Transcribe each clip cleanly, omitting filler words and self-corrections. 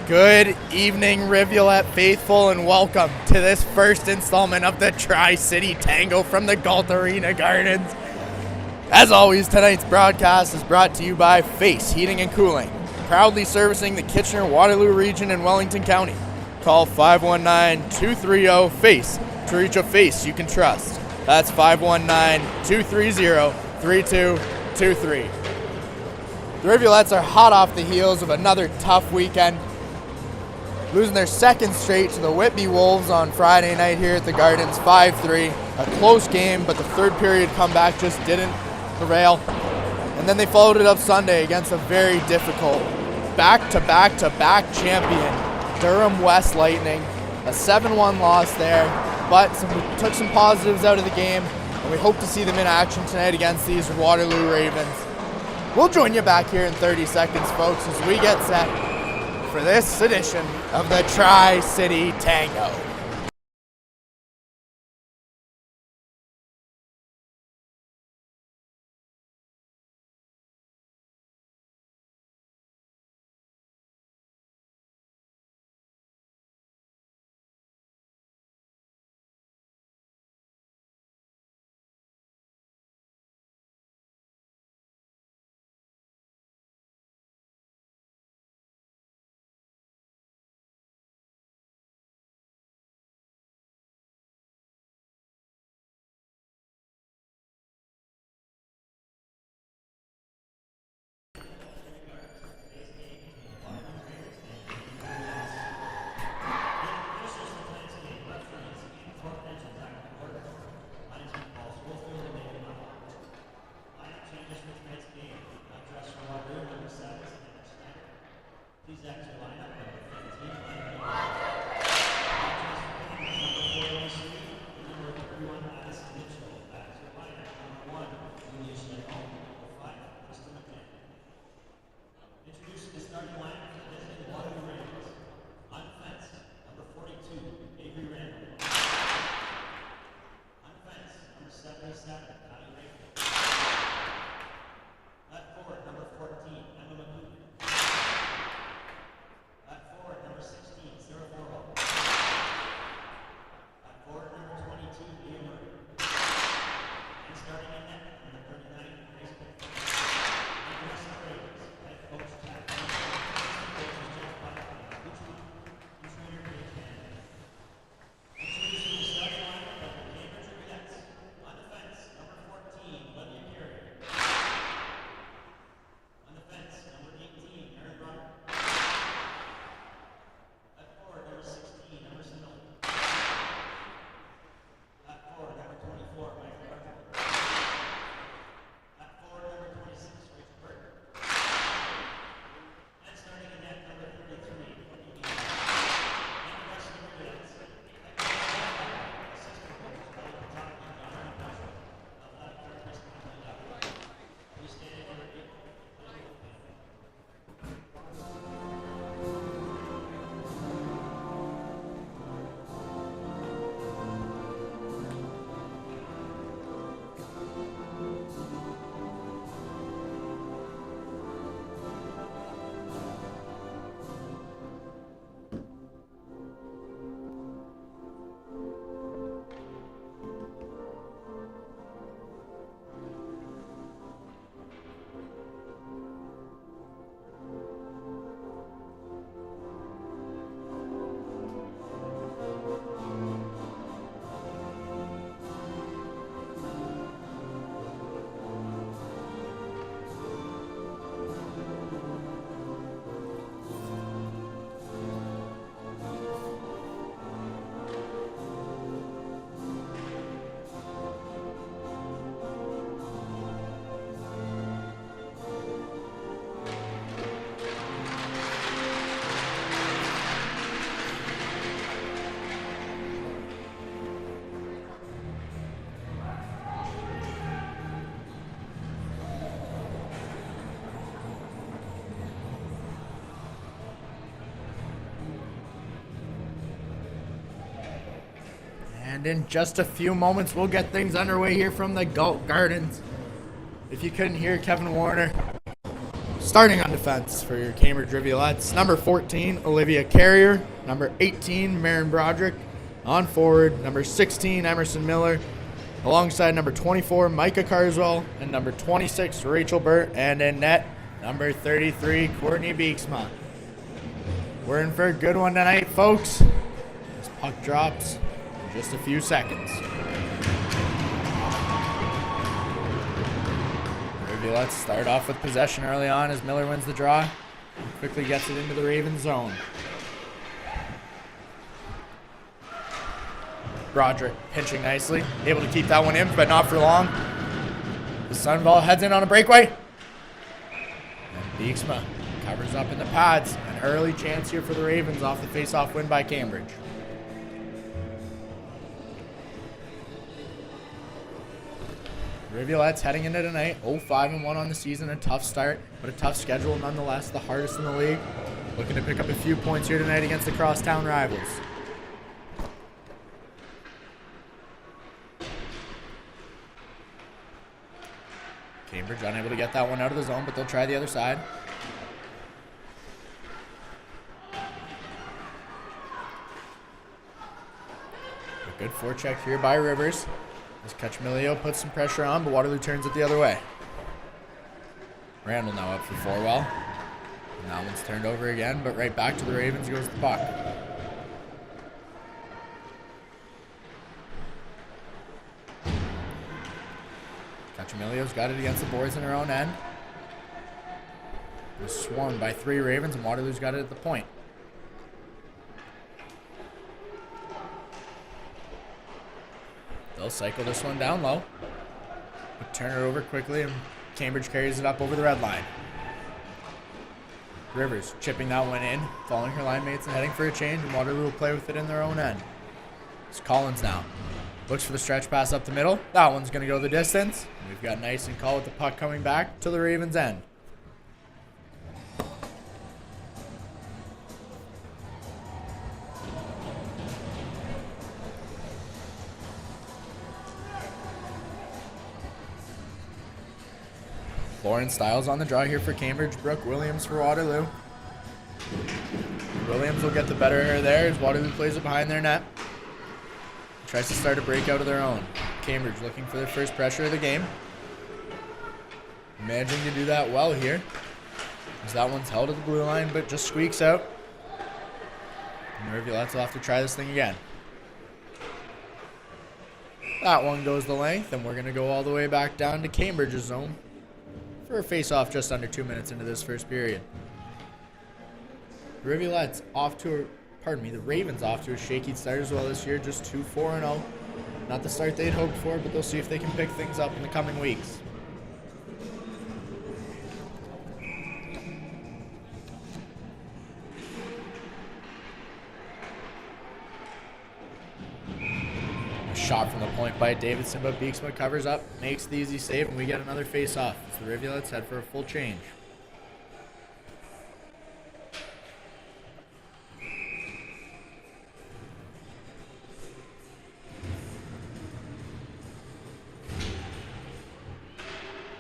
Good evening, Rivulet faithful, and welcome to this first installment of the Tri-CITY Tango from the Galt Arena Gardens. As always, tonight's broadcast is brought to you by Face Heating and Cooling, proudly servicing the Kitchener-Waterloo region in Wellington County. Call 519-230-FACE to reach a face you can trust. That's 519-230-3223. The Rivulettes are hot off the heels of another tough weekend, losing their second straight to the Whitby Wolves on Friday night here at the Gardens, 5-3. A close game, but the third period comeback just didn't prevail. And then they followed it up Sunday against a very difficult back-to-back-to-back champion, Durham West Lightning. A 7-1 loss there, but we took some positives out of the game, and we hope to see them in action tonight against these Waterloo Ravens. We'll join you back here in 30 seconds, folks, as we get set for this edition of the Tri-CITY Tango. And in just a few moments, we'll get things underway here from the Galt Gardens. If you couldn't hear Kevin Warner Starting on defense for your Cambridge Rivulettes, number 14, Olivia Carrier. Number 18, Marin Broderick. On forward, number 16, Emerson Miller. Alongside number 24, Micah Carswell. And number 26, Rachel Burt. And in net, number 33, Courtney Beeksma. We're in for a good one tonight, folks. This puck drops in just a few seconds. Let's start off with possession early on as Miller wins the draw and quickly gets it into the Ravens zone. Broderick pinching nicely, able to keep that one in, but not for long. The Sunball heads in on a breakaway. And Beeksma covers up in the pads. An early chance here for the Ravens off the face-off win by Cambridge. Rivulettes heading into tonight, 0-5-1 on the season, a tough start, but a tough schedule nonetheless, the hardest in the league. Looking to pick up a few points here tonight against the crosstown rivals. Cambridge unable to get that one out of the zone, but they'll try the other side. A good forecheck here by Rivers. As Cachemilio puts some pressure on, but Waterloo turns it the other way. Randall now up for Forwell. And that one's turned over again, but right back to the Ravens goes the puck. Cachemilio's got it against the boards in her own end. It was swarmed by 3 Ravens, and Waterloo's got it at the point. They'll cycle this one down low, but turn it over quickly, and Cambridge carries it up over the red line. Rivers chipping that one in, following her line mates and heading for a change, and Waterloo will play with it in their own end. It's Collins now. Looks for the stretch pass up the middle. That one's going to go the distance. We've got nice and call with the puck coming back to the Ravens' end. Lauren Stiles on the draw here for Cambridge. Brooke Williams for Waterloo. Williams will get the better of her there as Waterloo plays it behind their net. Tries to start a breakout of their own. Cambridge looking for their first pressure of the game. Managing to do that well here. As that one's held at the blue line, but just squeaks out. And the Rivulettes will have to try this thing again. That one goes the length, and we're going to go all the way back down to Cambridge's zone for a face-off just under 2 minutes into this first period. The Rivulettes the Ravens off to a shaky start as well this year, just 2-4-0. Not the start they'd hoped for, but they'll see if they can pick things up in the coming weeks. A shot from the point by Davidson, but Beeksma covers up, makes the easy save, and we get another face-off. So the Rivulettes head for a full change.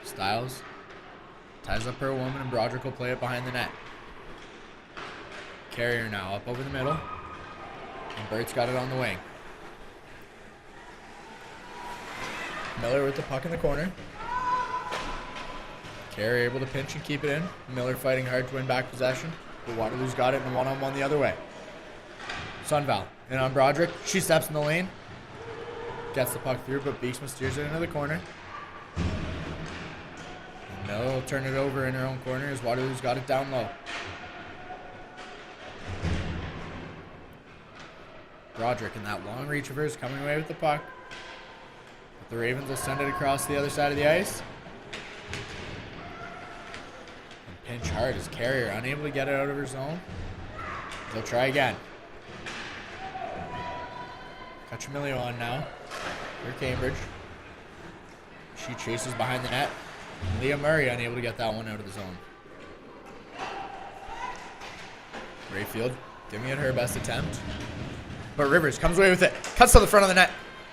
Stiles ties up her woman, and Broderick will play it behind the net. Carrier now up over the middle, and Burt's got it on the wing. Miller with the puck in the corner. Carrier able to pinch and keep it in. Miller fighting hard to win back possession, but Waterloo's got it in a one-on-one the other way. Sunval in on Broderick. She steps in the lane, gets the puck through, but Beeksma steers it into the corner. Miller will turn it over in her own corner as Waterloo's got it down low. Broderick in that long reach of hers coming away with the puck. But the Ravens will send it across the other side of the ice. And pinch hard as Carrier unable to get it out of her zone. They'll try again. Cachemilio on now for Cambridge. She chases behind the net. Leah Murray unable to get that one out of the zone. Rayfield giving it her best attempt. But Rivers comes away with it. Cuts to the front of the net.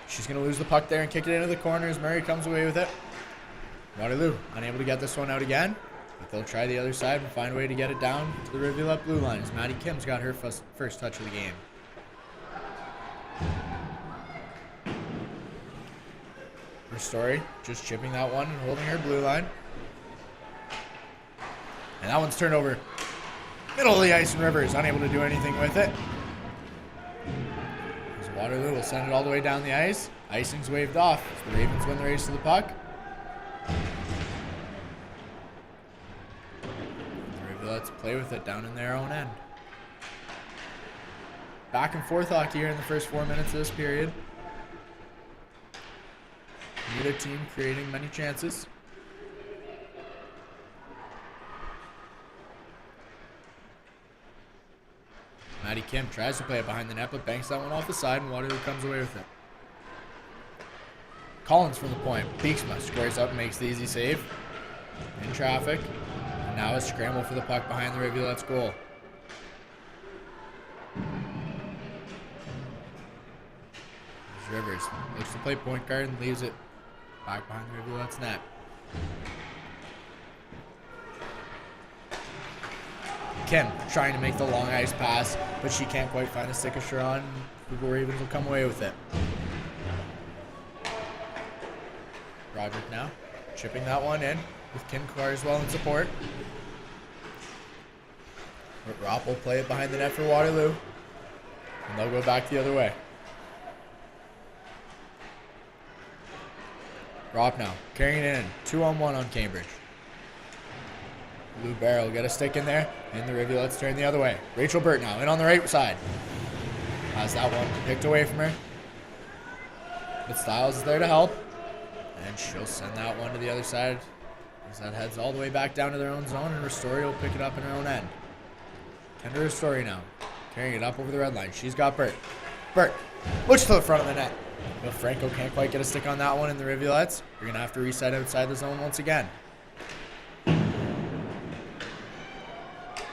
She's going to lose the puck there and kick it into the corner as Murray comes away with it. Waterloo unable to get this one out again. But they'll try the other side and find a way to get it down to the Rivulet blue line as Maddie Kim's got her first touch of the game. Her Story just chipping that one and holding her blue line. And that one's turned over. Middle of the ice, and Rivers unable to do anything with it. As Waterloo will send it all the way down the ice. Icing's waved off as the Ravens win the race to the puck. The Rivulettes play with it down in their own end. Back and forth hockey here in the first 4 minutes of this period. Neither team creating many chances. Maddie Kim tries to play it behind the net, but banks that one off the side, and Waterloo comes away with it. Collins from the point. Beeksma squares up and makes the easy save. In traffic. And now a scramble for the puck behind the Rivulettes goal. Rivers looks to play point guard and leaves it back behind the Rivulettes net. Kim trying to make the long ice pass, but she can't quite find a stick of Sharon. The Ravens will come away with it. Roderick now chipping that one in with Kim Carswell in support. But Ropp will play it behind the net for Waterloo, and they'll go back the other way. Ropp now carrying it in, 2-on-1 on Cambridge. Lou Barrow will get a stick in there, and the Rivulettes turn the other way. Rachel Burt now in on the right side. Has that one picked away from her. But Stiles is there to help, and she'll send that one to the other side as that heads all the way back down to their own zone, and Ristori will pick it up in her own end. Kendra Ristori now carrying it up over the red line. She's got Burt. Burt looks to the front of the net, but Franco can't quite get a stick on that one in the Rivulettes. You're going to have to reset outside the zone once again.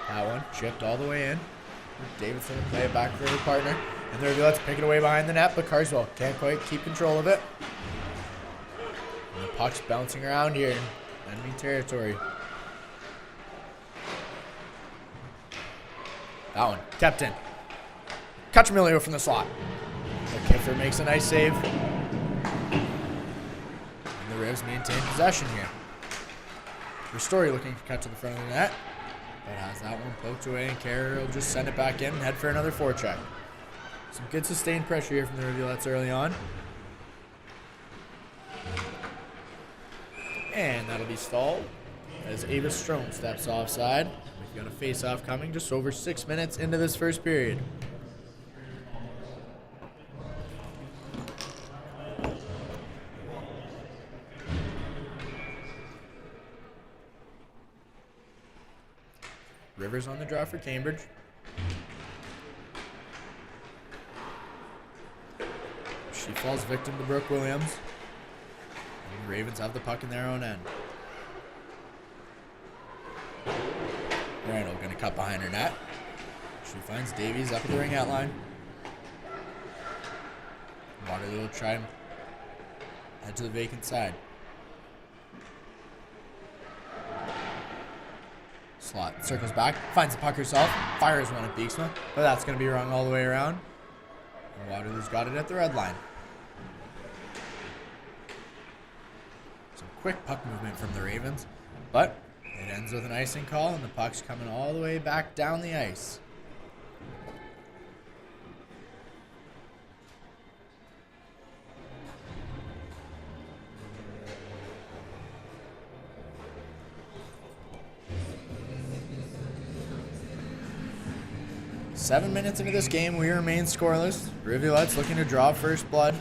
That one chipped all the way in. Davidson will play it back for her partner. And the Rivulettes pick it away behind the net, but Carswell can't quite keep control of it. And the puck's bouncing around here in enemy territory. That one kept in. Cacciamilio from the slot. But Kiffer makes a nice save. And the Rivs maintain possession here. Ristori looking to cut to the front of the net. But has that one poked away, and Carrier will just send it back in and head for another forecheck. Some good sustained pressure here from the Rivulettes early on. And that'll be stalled as Ava Strome steps offside. We've got a face-off coming just over 6 minutes into this first period. Rivers on the draw for Cambridge. She falls victim to Brooke Williams. And the Ravens have the puck in their own end. Randall going to cut behind her net. She finds Davies up at the ring outline. Waterloo will try and head to the vacant side. Slot circles back, finds the puck herself, fires one at Beeksma, but that's going to be wrong all the way around. And Waterloo's got it at the red line. Some quick puck movement from the Ravens, but it ends with an icing call, and the puck's coming all the way back down the ice. Seven minutes into this game, we remain scoreless. Rivulettes looking to draw first blood.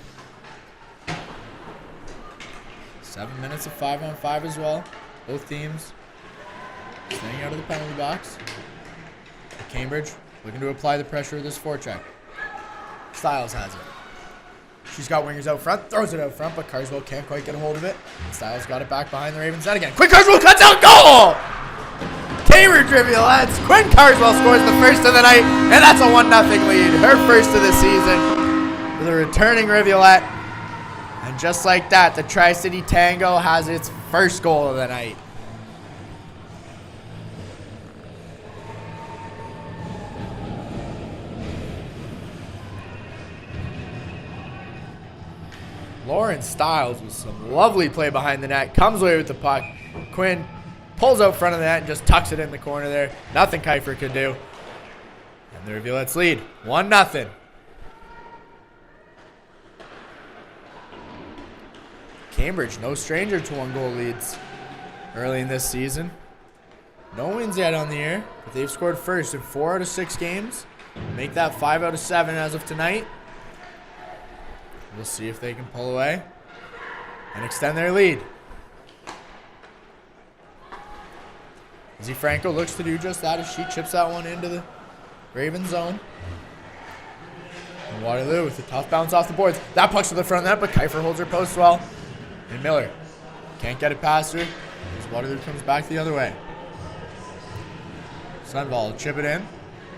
7 minutes of 5-on-5 as well. Both teams staying out of the penalty box. Cambridge looking to apply the pressure of this forecheck. Stiles has it. She's got wingers out front, throws it out front, but Carswell can't quite get a hold of it. Stiles got it back behind the Ravens net again. Quick Carswell cuts out, goal! Cambridge Rivulettes. Quinn Carswell scores the first of the night, and that's a 1-0 lead. Her first of the season for the returning Rivulet. And just like that, the Tri-City Tango has its first goal of the night. Lauren Stiles with some lovely play behind the net. Comes away with the puck. Quinn pulls out front of the net and just tucks it in the corner there. Nothing Kiefer could do. And the Rivulettes lead 1-0. Cambridge, no stranger to 1-goal leads early in this season. No wins yet on the year, but they've scored first in 4 out of 6 games. Make that 5 out of 7 as of tonight. We'll see if they can pull away and extend their lead. Izzy Franco looks to do just that as she chips that one into the Raven zone. And Waterloo with a tough bounce off the boards. That puck's to the front of that, but Kiefer holds her post well. And Miller can't get it past her as Waterloo comes back the other way. Sunval will chip it in.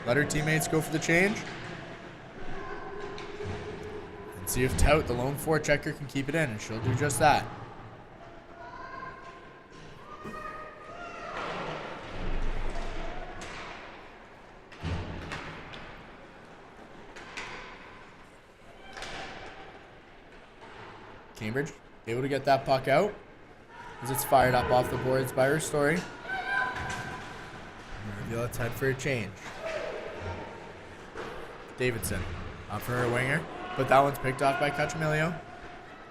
Let her teammates go for the change. And see if Tout, the lone forechecker, can keep it in, and she'll do just that. Cambridge able to get that puck out as it's fired up off the boards by her story. Let's head for a change. Davidson up for her winger, but that one's picked off by Cachamilio.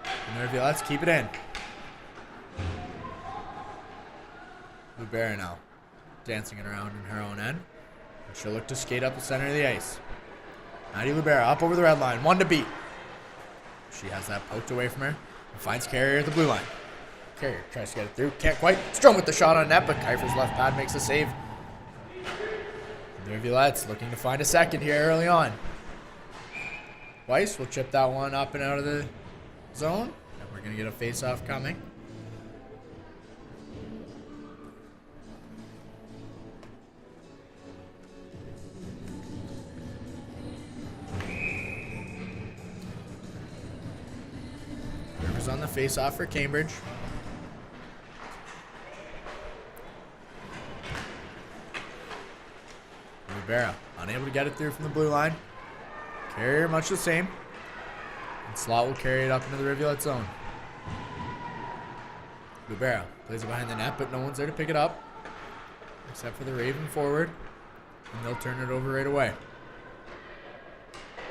And the Rivulettes keep it in. Lubera now dancing it around in her own end. And she'll look to skate up the center of the ice. Maddie Lubera up over the red line, 1 to beat. She has that poked away from her and finds Carrier at the blue line. Carrier tries to get it through, can't quite. Strom with the shot on net, but Kiefer's left pad makes a save. The Rivulettes looking to find a second here early on. Weiss will chip that one up and out of the zone. And we're going to get a face-off coming. Rivers on the face-off for Cambridge. Rivera unable to get it through from the blue line. Carrier much the same. And Slot will carry it up into the Rivulet zone. Rivera plays it behind the net, but no one's there to pick it up. Except for the Raven forward. And they'll turn it over right away.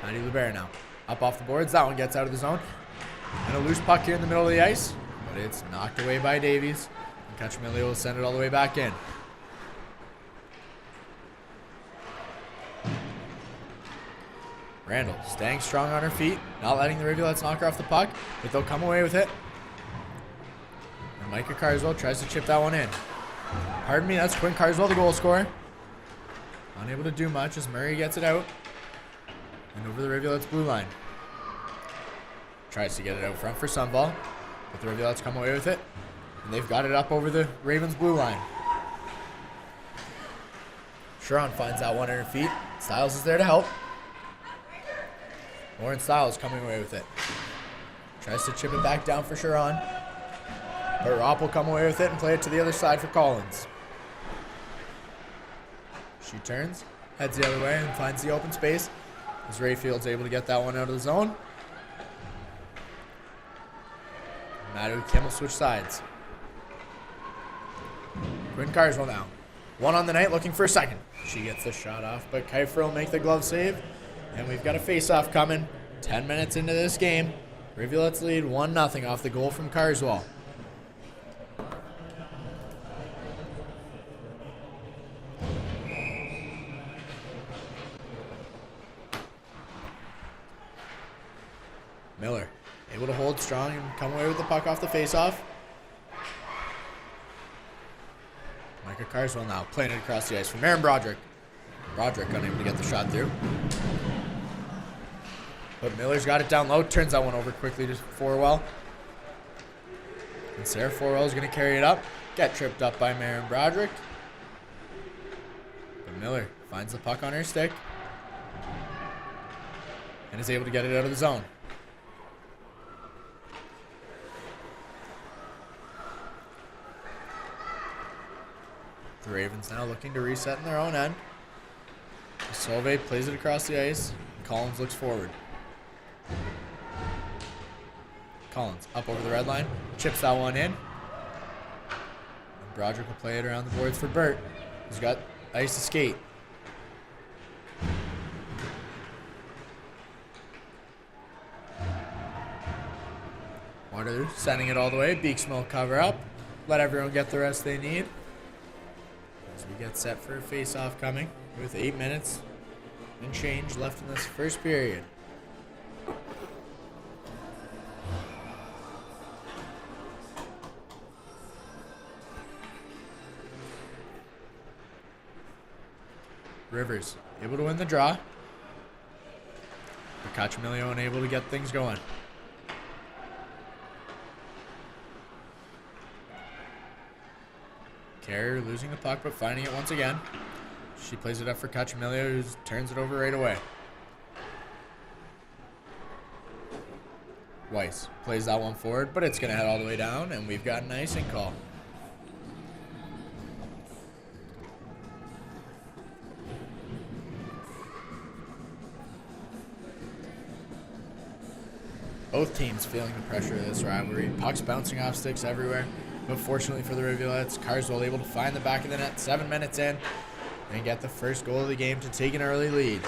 Maddie Rivera now. Up off the boards. That one gets out of the zone. And a loose puck here in the middle of the ice. But it's knocked away by Davies. And Cachamilio will send it all the way back in. Randall staying strong on her feet, not letting the Rivulettes knock her off the puck, but they'll come away with it. And Micah Carswell tries to chip that one in. Pardon me, that's Quinn Carswell, the goal scorer. Unable to do much as Murray gets it out. And over the Rivulettes blue line. Tries to get it out front for Sunval, but the Rivulettes come away with it. And they've got it up over the Ravens blue line. Sharon finds that one on her feet. Stiles is there to help. Lauren Stiles coming away with it. Tries to chip it back down for Sharon. But Ropp will come away with it and play it to the other side for Collins. She turns, heads the other way, and finds the open space as Rayfield's able to get that one out of the zone. Madu and Kim will switch sides. Quinn Carswell now. One on the night, looking for a second. She gets the shot off, but Kiefer will make the glove save. And we've got a face-off coming. 10 minutes into this game. Rivulettes lead 1-0 off the goal from Carswell. Miller able to hold strong and come away with the puck off the face-off. Micah Carswell now playing it across the ice from Aaron Broderick. Broderick unable to get the shot through. But Miller's got it down low, turns that one over quickly to Forwell. And Sarah Forwell is going to carry it up, get tripped up by Aaron Broderick. But Miller finds the puck on her stick and is able to get it out of the zone. The Ravens now looking to reset in their own end. Solveig plays it across the ice, and Collins looks forward. Collins up over the red line. Chips that one in. And Broderick will play it around the boards for Burt. He's got ice to skate. Waterloo sending it all the way. Beekman will cover up. Let everyone get the rest they need. As we get set for a face-off coming with 8 minutes and change left in this first period. Rivers able to win the draw. But Cachamilio unable to get things going. Carrier losing the puck, but finding it once again. She plays it up for Cachamilio, who turns it over right away. Weiss plays that one forward, but it's going to head all the way down, and we've got an icing call. Both teams feeling the pressure of this rivalry. Pucks bouncing off sticks everywhere. But fortunately for the Rivulettes, Carswell able to find the back of the net 7 minutes in and get the first goal of the game to take an early lead.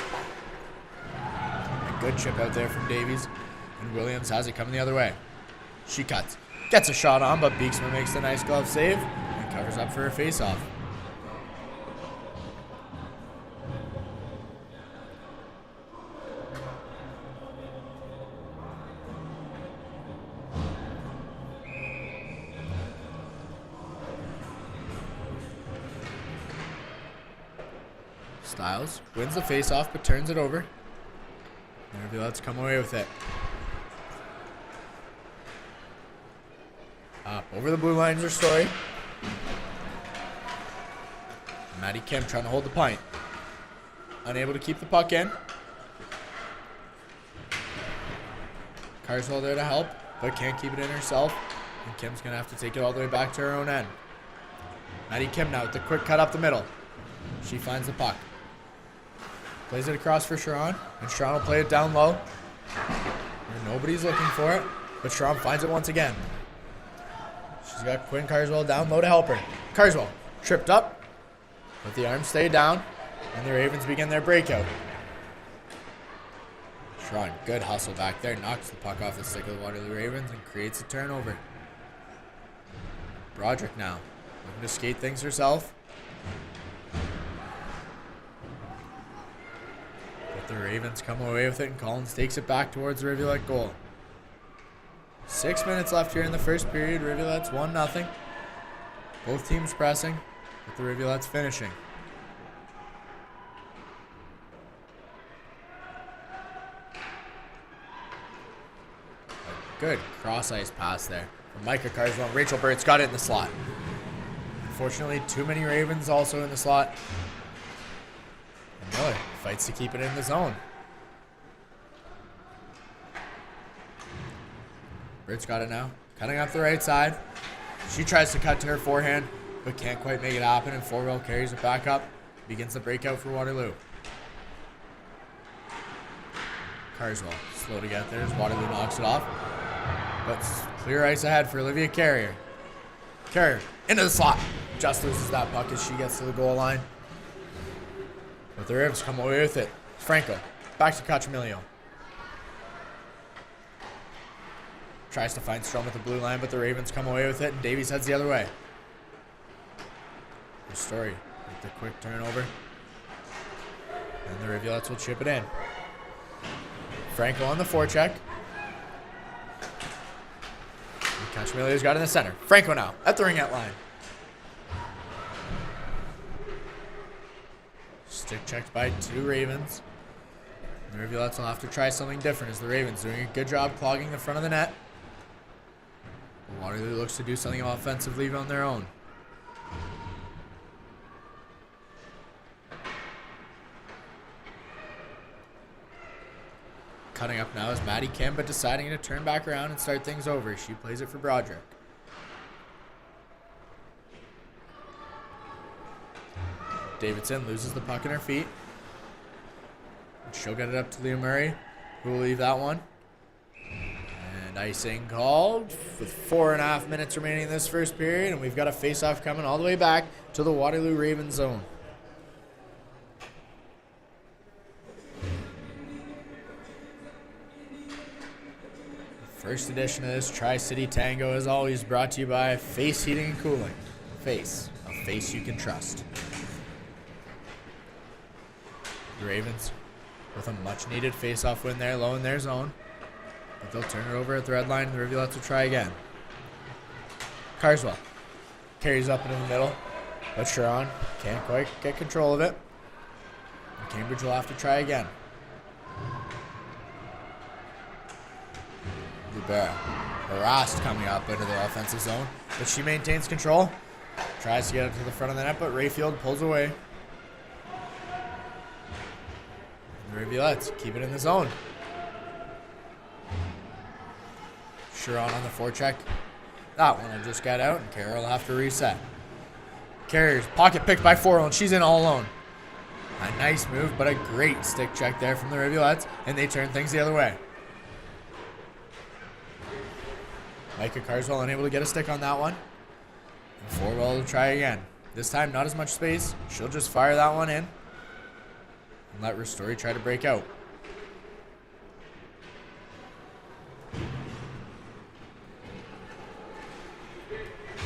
A good chip out there from Davies, and Williams has it coming the other way. She cuts. Gets a shot on, but Beeksman makes the nice glove save and covers up for a face-off. Styles wins the face-off, but turns it over. And let's come away with it. Up over the blue lines, her story. Maddie Kim trying to hold the point. Unable to keep the puck in. Carswell there to help, but can't keep it in herself. And Kim's going to have to take it all the way back to her own end. Maddie Kim now with the quick cut up the middle. She finds the puck. Plays it across for Sharon, and Sharon will play it down low. And nobody's looking for it, but Sharon finds it once again. She's got Quinn Carswell down low to help her. Carswell tripped up, but the arms stay down, and the Ravens begin their breakout. Sharon, good hustle back there, knocks the puck off the stick of the Waterloo Ravens and creates a turnover. Broderick now, looking to skate things herself. The Ravens come away with it, and Collins takes it back towards the Rivulette goal. 6 minutes left here in the first period. Rivulettes 1-0. Both teams pressing, with the Rivulettes finishing. A good cross-ice pass there from Micah Carswell. Rachel Burt's got it in the slot. Unfortunately, too many Ravens also in the slot. And Miller fights to keep it in the zone. Burt's got it now. Cutting up the right side. She tries to cut to her forehand, but can't quite make it happen, and Forwell carries it back up. Begins the breakout for Waterloo. Carswell slow to get there as Waterloo knocks it off. But clear ice ahead for Olivia Carrier. Carrier into the slot. Just loses that puck as she gets to the goal line. But the Ravens come away with it. Franco back to Cachamilio. Tries to find Strom at the blue line, but the Ravens come away with it, and Davies heads the other way. The story with the quick turnover. And the Rivulettes will chip it in. Franco on the forecheck. Cachamilio's got it in the center. Franco now at the ringette line. Stick checked by two Ravens. The Rivulettes will have to try something different as the Ravens doing a good job clogging the front of the net. Waterloo looks to do something offensively on their own. Cutting up now is Maddie Kim, but deciding to turn back around and start things over. She plays it for Broderick. Davidson loses the puck in her feet. And she'll get it up to Leah Murray, who will leave that one. And And icing called with 4.5 minutes remaining in this first period, and we've got a face-off coming all the way back to the Waterloo Ravens zone. First edition of this Tri-City Tango is always brought to you by Face Heating and Cooling. Face, a face you can trust. The Ravens with a much-needed face-off win there, low in their zone. But they'll turn it over at the red line, and the Rivulettes will try again. Carswell carries up into the middle, but Sharon can't quite get control of it. And Cambridge will have to try again. Rivera harassed coming up into the offensive zone, but she maintains control. Tries to get up to the front of the net, but Rayfield pulls away. And the Rivulettes keep it in the zone. Sharon on the forecheck. That one will just get out, and Carroll will have to reset. Carriers, pocket picked by Forel, and she's in all alone. A nice move, but a great stick check there from the Rivulettes, and they turn things the other way. Micah Carswell unable to get a stick on that one. And Forwell will try again. This time, not as much space. She'll just fire that one in and let Ristori try to break out.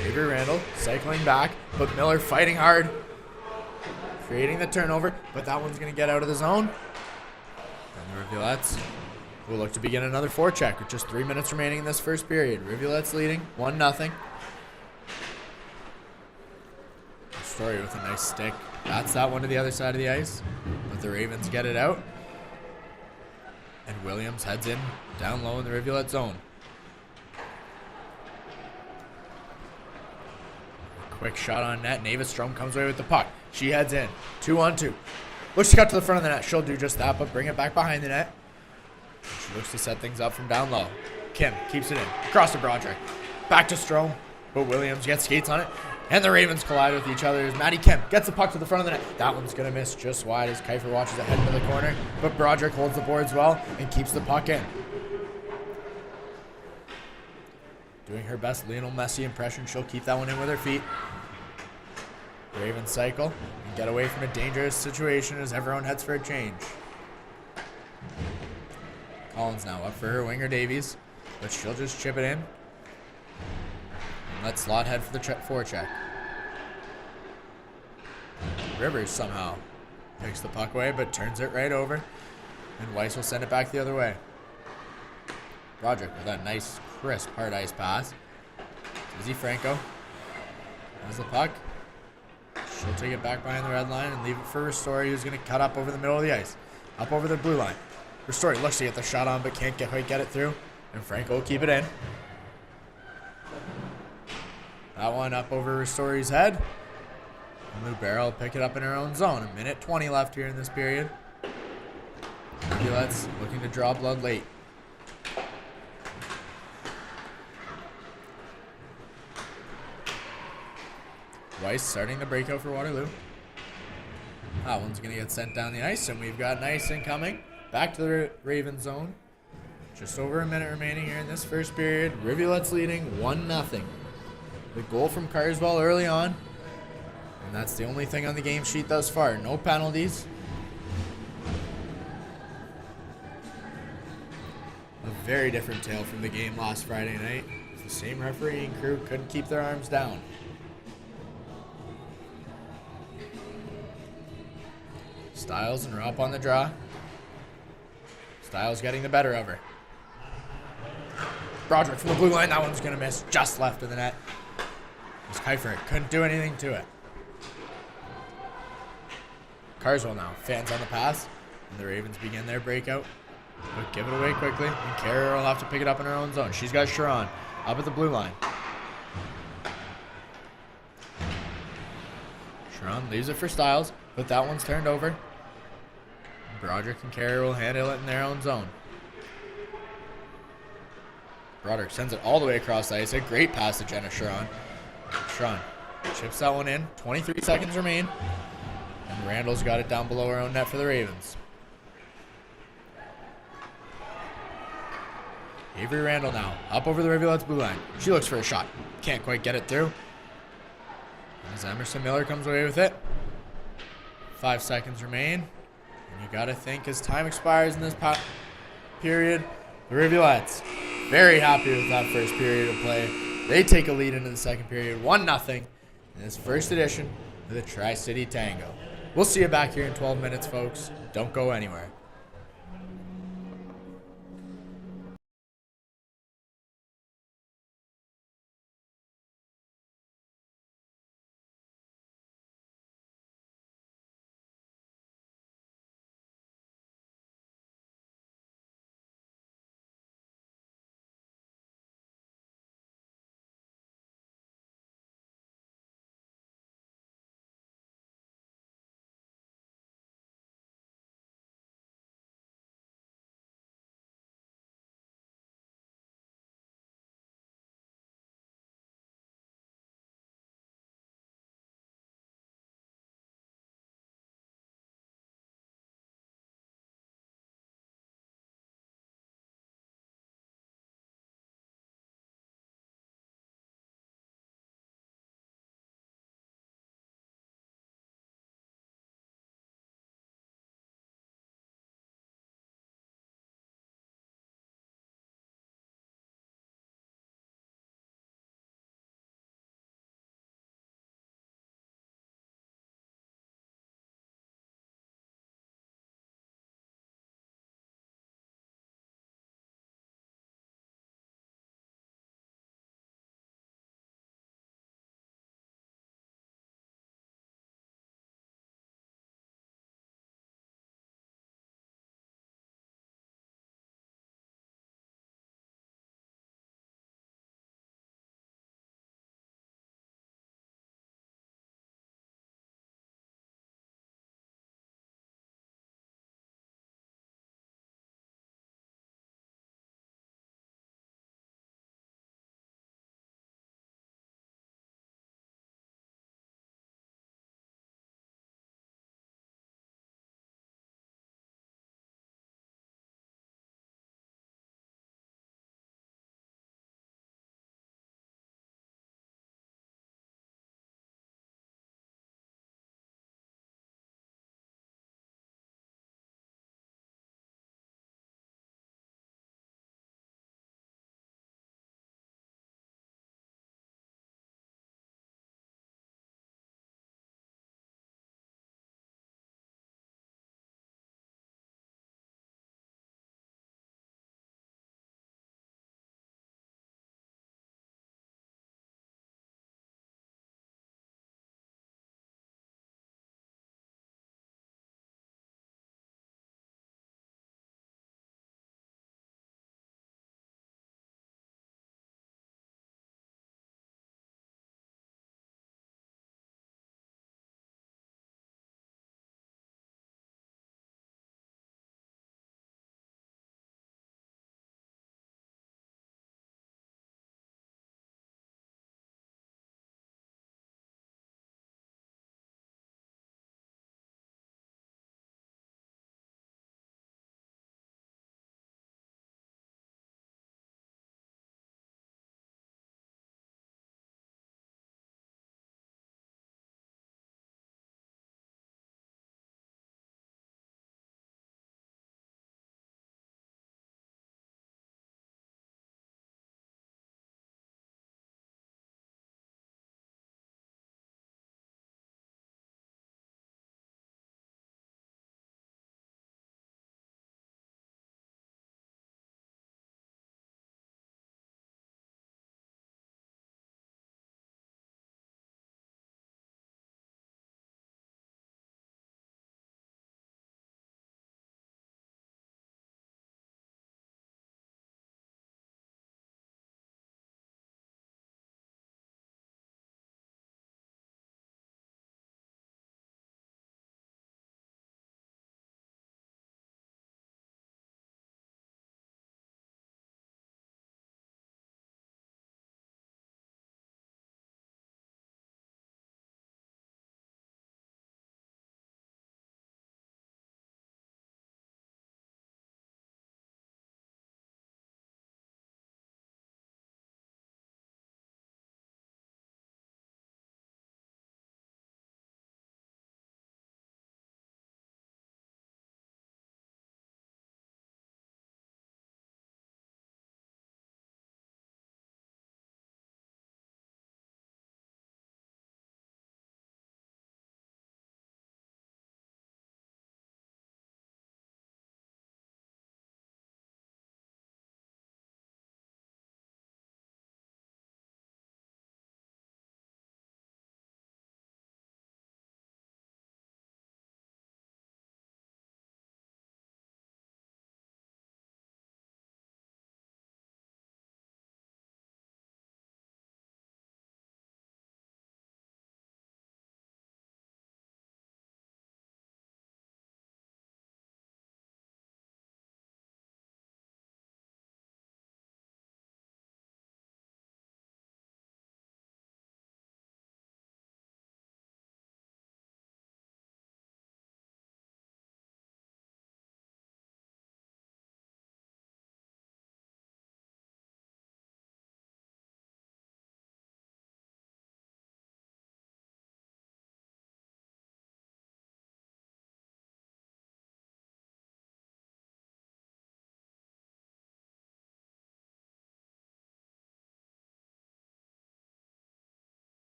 Avery Randall cycling back, but Miller fighting hard, creating the turnover, but that one's going to get out of the zone. And the Rivulettes will look to begin another forecheck with just 3 minutes remaining in this first period. Rivulettes leading 1-0. Story with a nice stick. Bats that one to the other side of the ice, but the Ravens get it out. And Williams heads in down low in the Rivulet zone. Quick shot on net. Navastrom comes away with the puck. She heads in. 2-on-2. Looks to cut to the front of the net. She'll do just that, but bring it back behind the net. She looks to set things up from down low. Kim keeps it in. Across to Broderick. Back to Strom, but Williams gets skates on it. And the Ravens collide with each other as Maddie Kim gets the puck to the front of the net. That one's going to miss just wide as Kiefer watches ahead into the corner. But Broderick holds the boards well and keeps the puck in. Doing her best Lionel Messi impression, she'll keep that one in with her feet. The Ravens cycle and get away from a dangerous situation as everyone heads for a change. Collins now up for her winger Davies, but she'll just chip it in. And let Slot head for the forecheck. Rivers somehow picks the puck away, but turns it right over. And Weiss will send it back the other way. Broderick with that nice, crisp, hard ice pass. Izzy Franco has the puck. She'll take it back behind the red line and leave it for Ristori, who's going to cut up over the middle of the ice. Up over the blue line. Ristori looks to get the shot on, but can't quite get it through. And Franco will keep it in. That one up over Ristori's head. And Lou Barrel will pick it up in her own zone. 1:20 left here in this period. Rivulettes looking to draw blood late. Weiss starting the breakout for Waterloo. That one's going to get sent down the ice, and we've got an icing coming. Back to the Raven zone. Just over a minute remaining here in this first period. Rivulettes leading 1-0. The goal from Carswell early on. And that's the only thing on the game sheet thus far. No penalties. A very different tale from the game last Friday night. The same refereeing crew couldn't keep their arms down. Styles and Rupp on the draw. Styles getting the better of her. Broderick from the blue line. That one's going to miss just left of the net. As Kiefer couldn't do anything to it. Carswell now. Fans on the pass. And the Ravens begin their breakout. But give it away quickly. And Carrier will have to pick it up in her own zone. She's got Sharon up at the blue line. Sharon leaves it for Styles. But that one's turned over. Broderick and Carrier will handle it in their own zone. Broderick sends it all the way across the ice. A great pass to Jenna Sharon. Sharon chips that one in. 23 seconds remain. And Randall's got it down below her own net for the Ravens. Avery Randall now, up over the Rivulettes blue line. She looks for a shot. Can't quite get it through. As Emerson Miller comes away with it. 5 seconds remain. And you gotta think as time expires in this period, the Rivulettes, very happy with that first period of play. They take a lead into the second period, 1-0 in this first edition of the Tri-City Tango. We'll see you back here in 12 minutes, folks. Don't go anywhere.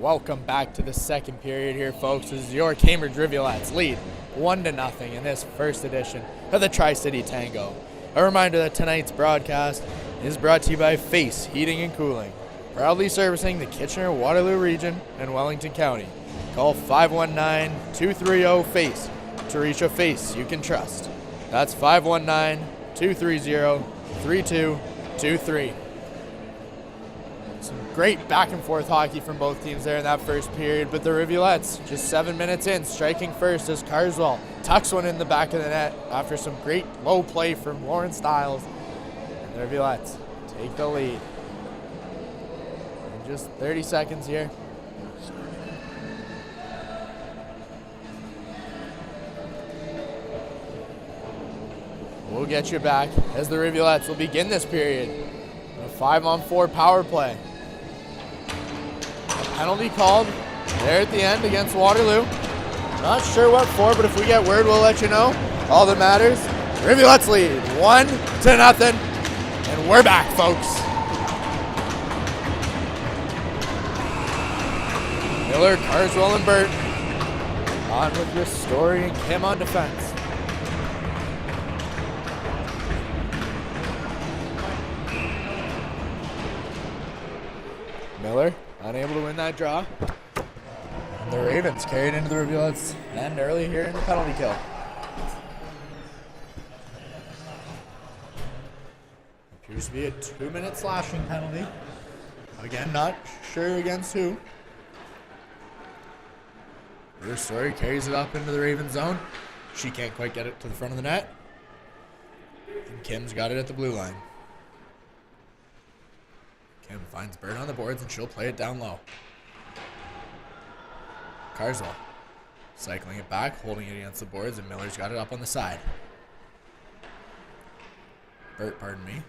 Welcome back to the second period here, folks. This is your Cambridge Rivulettes lead 1-0 in this first edition of the Tri-CITY Tango. A reminder that tonight's broadcast is brought to you by Face Heating and Cooling, proudly servicing the Kitchener-Waterloo region and Wellington County. Call 519-230-FACE to reach a face you can trust. That's 519-230-3223. Some great back and forth hockey from both teams there in that first period, but the Rivulettes just 7 minutes in, striking first as Carswell tucks one in the back of the net after some great low play from Lauren Stiles. And the Rivulettes take the lead. In just 30 seconds here. We'll get you back as the Rivulettes will begin this period. A 5-on-4 power play. A penalty called there at the end against Waterloo. Not sure what for, but if we get word, we'll let you know. All that matters, Rivulettes lead 1-0, and we're back, folks. Miller, Carswell, and Burt on with Ristori and Kim on defense. Miller unable to win that draw. And the Ravens carried into the Rivulettes and early here in the penalty kill. Appears to be a 2-minute slashing penalty. Again, not sure against who. Ristori carries it up into the Ravens zone. She can't quite get it to the front of the net. And Kim's got it at the blue line. Kim finds Burt on the boards, and she'll play it down low. Carswell cycling it back, holding it against the boards, and Miller's got it up on the side. Burt, pardon me.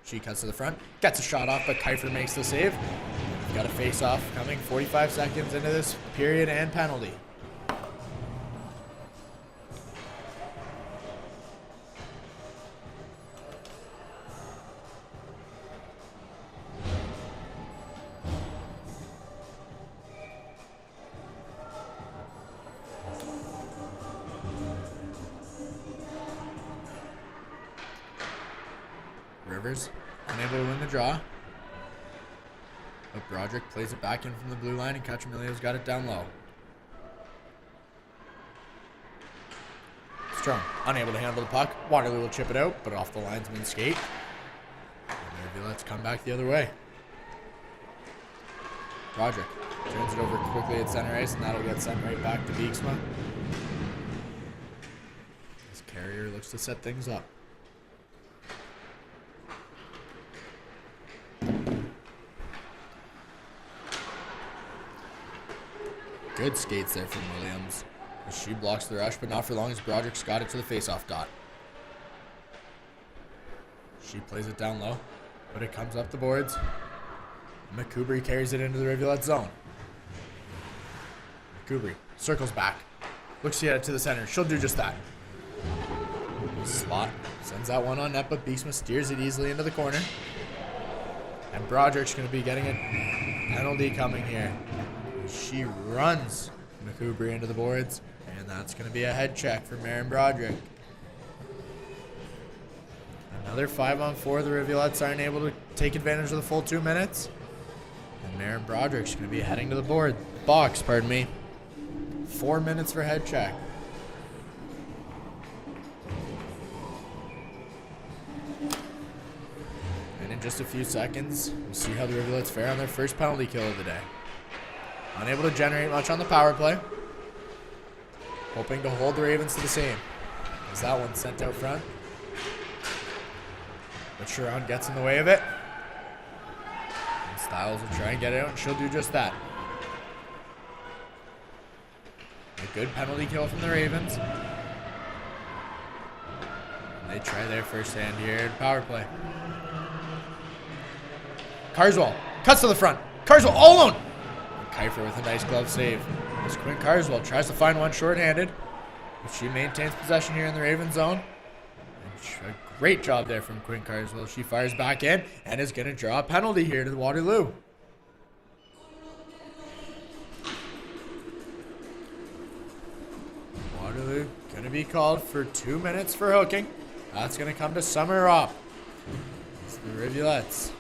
She cuts to the front, gets a shot off, but Kiefer makes the save. We've got a face-off coming 45 seconds into this period and penalty. Rivers unable to win the draw, but Broderick plays it back in from the blue line, and Cachamilio's got it down low. Strong unable to handle the puck. Waterloo will chip it out, but off the linesman's skate. And the Rivulettes come back the other way. Broderick turns it over quickly at center ice, and that'll get sent right back to Beeksma. This Carrier looks to set things up. Good skates there from Williams. She blocks the rush, but not for long as Broderick's got it to the face-off dot. She plays it down low, but it comes up the boards. McCoubry carries it into the Rivulet zone. McCoubry circles back. Looks to get it to the center. She'll do just that. Slot sends that one on net, but Beeksma steers it easily into the corner. And Broderick's going to be getting a penalty coming here. She runs McCoubry into the boards, and that's going to be a head check for Maren Broderick. Another 5-on-4. The Rivulettes aren't able to take advantage of the full 2 minutes. And Maren Broderick's going to be heading to the box. 4 minutes for head check. And in just a few seconds, we'll see how the Rivulettes fare on their first penalty kill of the day. Unable to generate much on the power play. Hoping to hold the Ravens to the same. As that one's sent out front. But Sharon gets in the way of it. And Stiles will try and get it out, and she'll do just that. A good penalty kill from the Ravens. And they try their first hand here at power play. Carswell cuts to the front. Carswell all alone. Kiefer with a nice glove save. As Quinn Carswell tries to find one shorthanded, but she maintains possession here in the Raven zone. And a great job there from Quinn Carswell. She fires back in and is going to draw a penalty here to Waterloo. to be called for 2 minutes for hooking. That's going to come to Summer Up. It's the Rivulettes.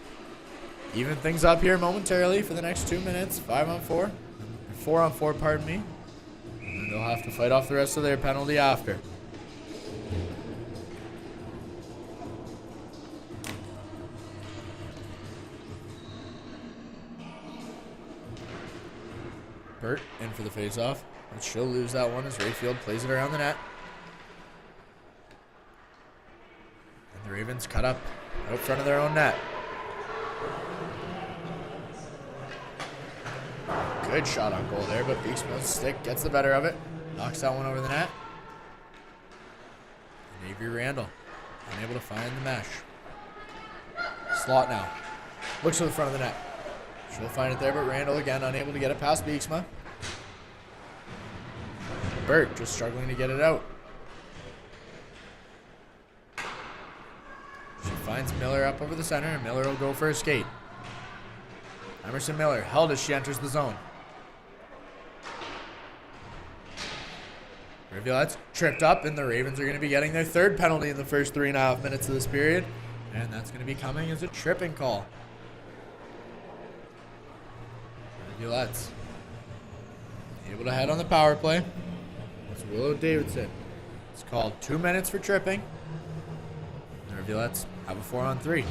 Even things up here momentarily for the next 2 minutes. 5 on 4. 4 on 4, pardon me. And they'll have to fight off the rest of their penalty after. Burt in for the face-off. But she'll lose that one as Rayfield plays it around the net. And the Ravens cut up out front of their own net. Good shot on goal there, but Beaksman's stick gets the better of it. Knocks that one over the net. And Avery Randall unable to find the mesh. Slot now. Looks to the front of the net. She'll find it there, but Randall again unable to get it past Beaksma. Burt just struggling to get it out. She finds Miller up over the center, and Miller will go for a skate. Emerson Miller held as she enters the zone. Rivulettes tripped up, and the Ravens are going to be getting their third penalty in the first 3.5 minutes of this period. And that's going to be coming as a tripping call. Rivulettes able to head on the power play. It's Willow Davidson. It's called 2 minutes for tripping. The Rivulettes have a 4 on 3.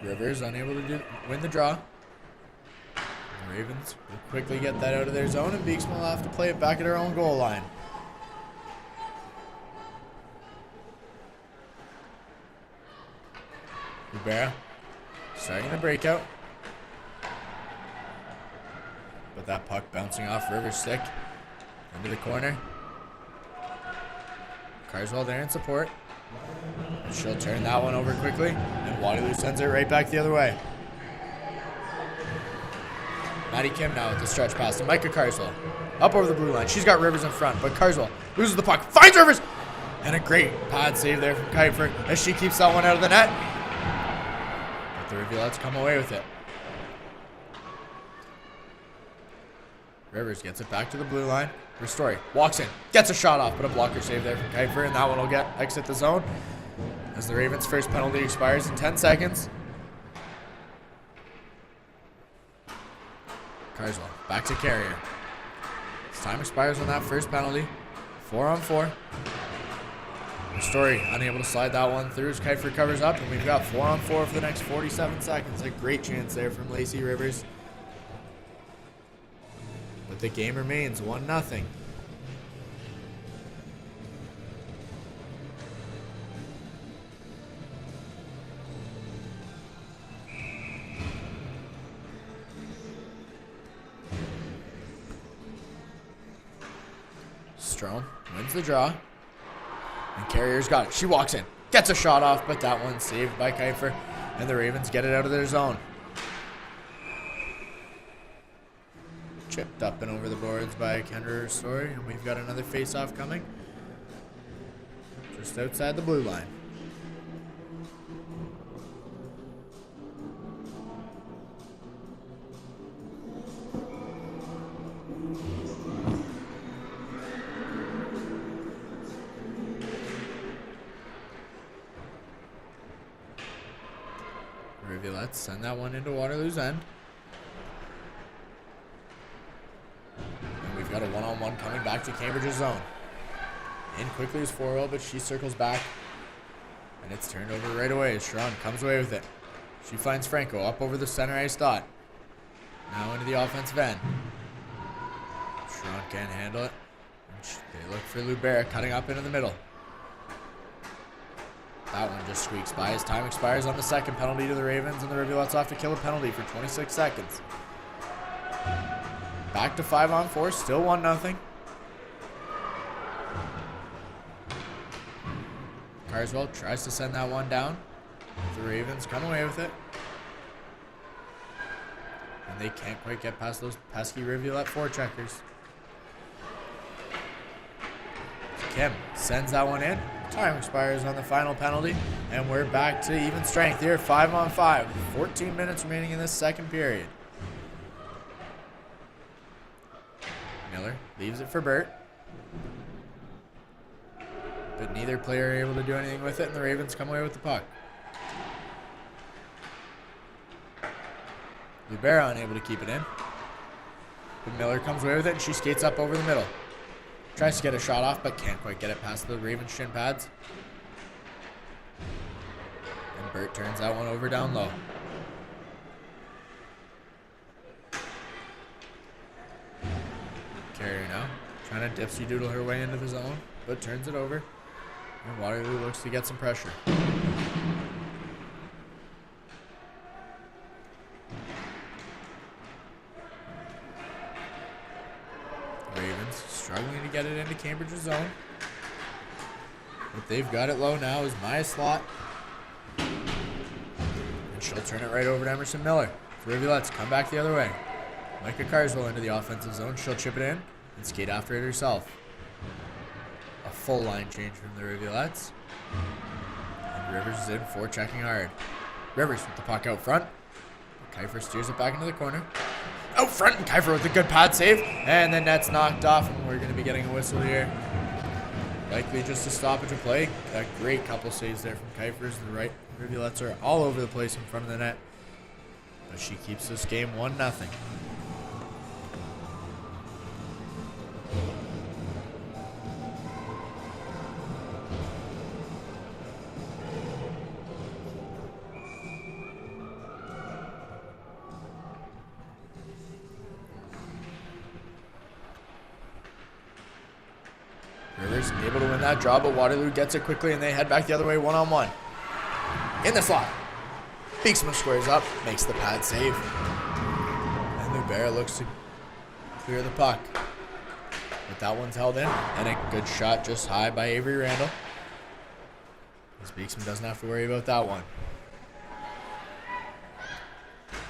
Rivers unable to win the draw. The Ravens will quickly get that out of their zone, and Beaksman will have to play it back at her own goal line. Rivera starting the breakout. But that puck bouncing off Rivers' stick into the corner. Carswell there in support. And she'll turn that one over quickly, and Waterloo sends it right back the other way. Maddie Kim now with the stretch pass to Micah Carswell. Up over the blue line. She's got Rivers in front, but Carswell loses the puck. Finds Rivers! And a great pad save there from Kuiper as she keeps that one out of the net. But the Rivulettes come away with it. Rivers gets it back to the blue line. Ristori walks in, gets a shot off, but a blocker save there from Kuiper, and that one will exit the zone as the Ravens' first penalty expires in 10 seconds. Carswell back to Carrier. As time expires on that first penalty. 4 on 4. Ristori unable to slide that one through as Kuiper covers up, and we've got 4 on 4 for the next 47 seconds. A great chance there from Lacey Rivers. But the game remains 1-0. Strom wins the draw. And Carrier's got it. She walks in. Gets a shot off, but that one's saved by Kuiper. And the Ravens get it out of their zone. Chipped up and over the boards by Kendra Ristori, and we've got another face-off coming just outside the blue line. Rivulettes send that one into Waterloo's end. We've got a one-on-one coming back to Cambridge's zone. In quickly is Forwell, but she circles back. And it's turned over right away as Sharon comes away with it. She finds Franco up over the center ice dot. Now into the offensive end. Sharon can't handle it. They look for Lubera cutting up into the middle. That one just squeaks by as time expires on the second penalty to the Ravens, and the Rivulettes have to kill a penalty for 26 seconds. Back to 5 on 4, still 1-0. Carswell tries to send that one down. The Ravens come away with it. And they can't quite get past those pesky Rivulette forecheckers. Kim sends that one in. Time expires on the final penalty. And we're back to even strength here, 5 on 5. 14 minutes remaining in this second period. Miller leaves it for Burt. But neither player are able to do anything with it, and the Ravens come away with the puck. Libera unable to keep it in. But Miller comes away with it, and she skates up over the middle. Tries to get a shot off, but can't quite get it past the Ravens' shin pads. And Burt turns that one over down low. Carrier now, trying to dipsy doodle her way into the zone, but turns it over. And Waterloo looks to get some pressure. Ravens struggling to get it into Cambridge's zone. But they've got it low now is Maya Slot. And she'll turn it right over to Emerson Miller. The Rivulettes come back the other way. Micah Carswell into the offensive zone. She'll chip it in and skate after it herself. A full line change from the Rivulettes. And Rivers is in for checking hard. Rivers with the puck out front. Kiefer steers it back into the corner. Out front, and Kiefer with a good pad save. And the net's knocked off, and we're going to be getting a whistle here. Likely just a stoppage of play. A great couple saves there from Kiefer's. The right Rivulettes are all over the place in front of the net. But she keeps this game 1-0. Rivers able to win that draw, but Waterloo gets it quickly, and they head back the other way, one-on-one. In the slot. Beeksman squares up, makes the pad save. And Libera looks to clear the puck. But that one's held in, and a good shot just high by Avery Randall. As Beeksman doesn't have to worry about that one.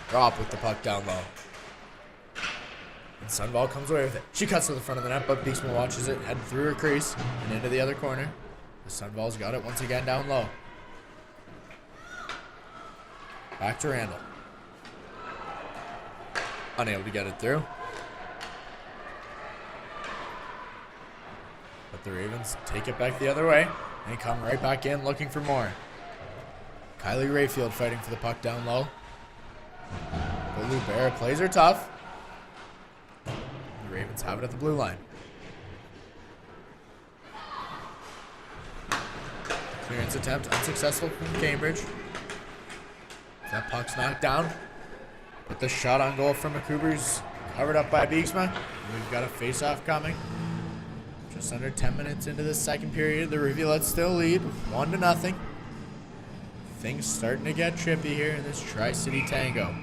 Drop with the puck down low. And Sunval comes away with it. She cuts to the front of the net, but Beeksman watches it head through her crease and into the other corner. The Sunval's got it once again down low. Back to Randall. Unable to get it through. But the Ravens take it back the other way and come right back in looking for more. Kylie Rayfield fighting for the puck down low. But Libera plays her tough. The Ravens have it at the blue line. Clearance attempt unsuccessful from Cambridge. That puck's knocked down. But the shot on goal from McCuber's covered up by Beeksma. We've got a face-off coming. Just under 10 minutes into the second period. The Rivulettes still lead 1-0. Things starting to get trippy here in this Tri-City Tango.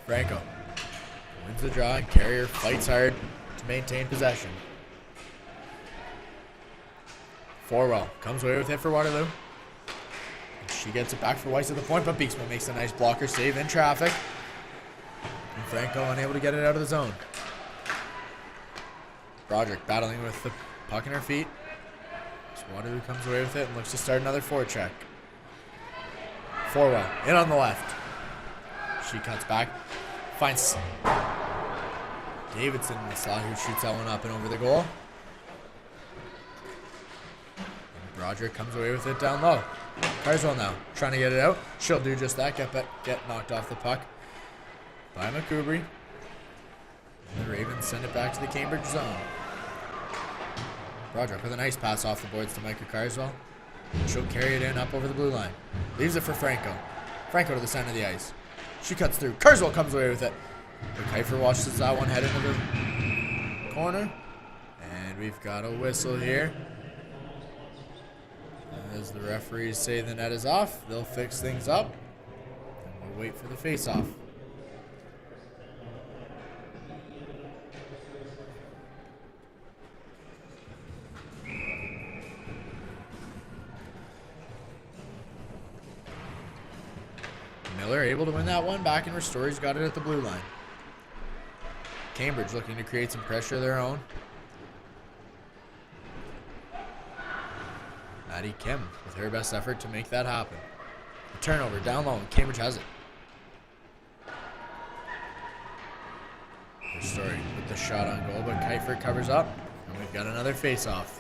Franco wins the draw, and Carrier fights hard to maintain possession. Forwell comes away with it for Waterloo. And she gets it back for Weiss at the point, but Beeksman makes a nice blocker save in traffic. And Franco unable to get it out of the zone. Broderick battling with the puck in her feet. So Waterloo comes away with it and looks to start another forecheck. Forwell in on the left. She cuts back, finds Davidson in the slot, who shoots that one up and over the goal. And Broderick comes away with it down low. Carswell now trying to get it out. She'll do just that, get knocked off the puck by McCubry. And the Ravens send it back to the Cambridge zone. Broderick with a nice pass off the boards to Micah Carswell. And she'll carry it in up over the blue line. Leaves it for Franco. Franco to the center of the ice. She cuts through. Carswell comes away with it. But Kiefer watches that one head into the corner. And we've got a whistle here. As the referees say the net is off, they'll fix things up. And we'll wait for the face-off. Miller able to win that one back, and Restore's got it at the blue line. Cambridge looking to create some pressure of their own. Maddie Kim with her best effort to make that happen. A turnover down low, and Cambridge has it. Story with the shot on goal, but Kiefer covers up, and we've got another face-off.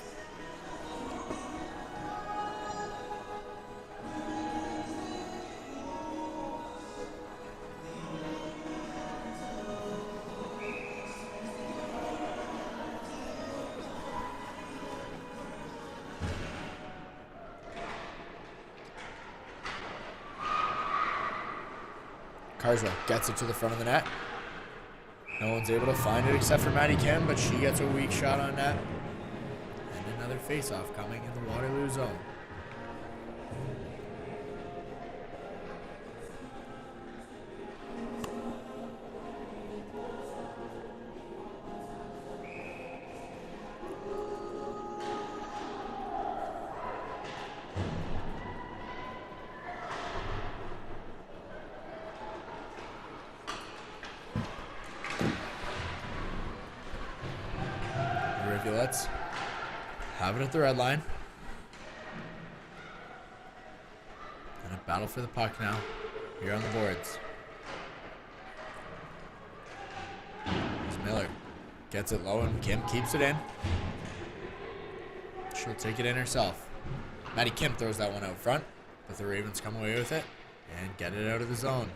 Carswell gets it to the front of the net. No one's able to find it except for Maddie Kim, but she gets a weak shot on net. And another face-off coming in the Waterloo zone. Rivulettes have it at the red line. And a battle for the puck now here on the boards. As Miller gets it low and Kim keeps it in. She'll take it in herself. Maddie Kim throws that one out front, but the Ravens come away with it and get it out of the zone.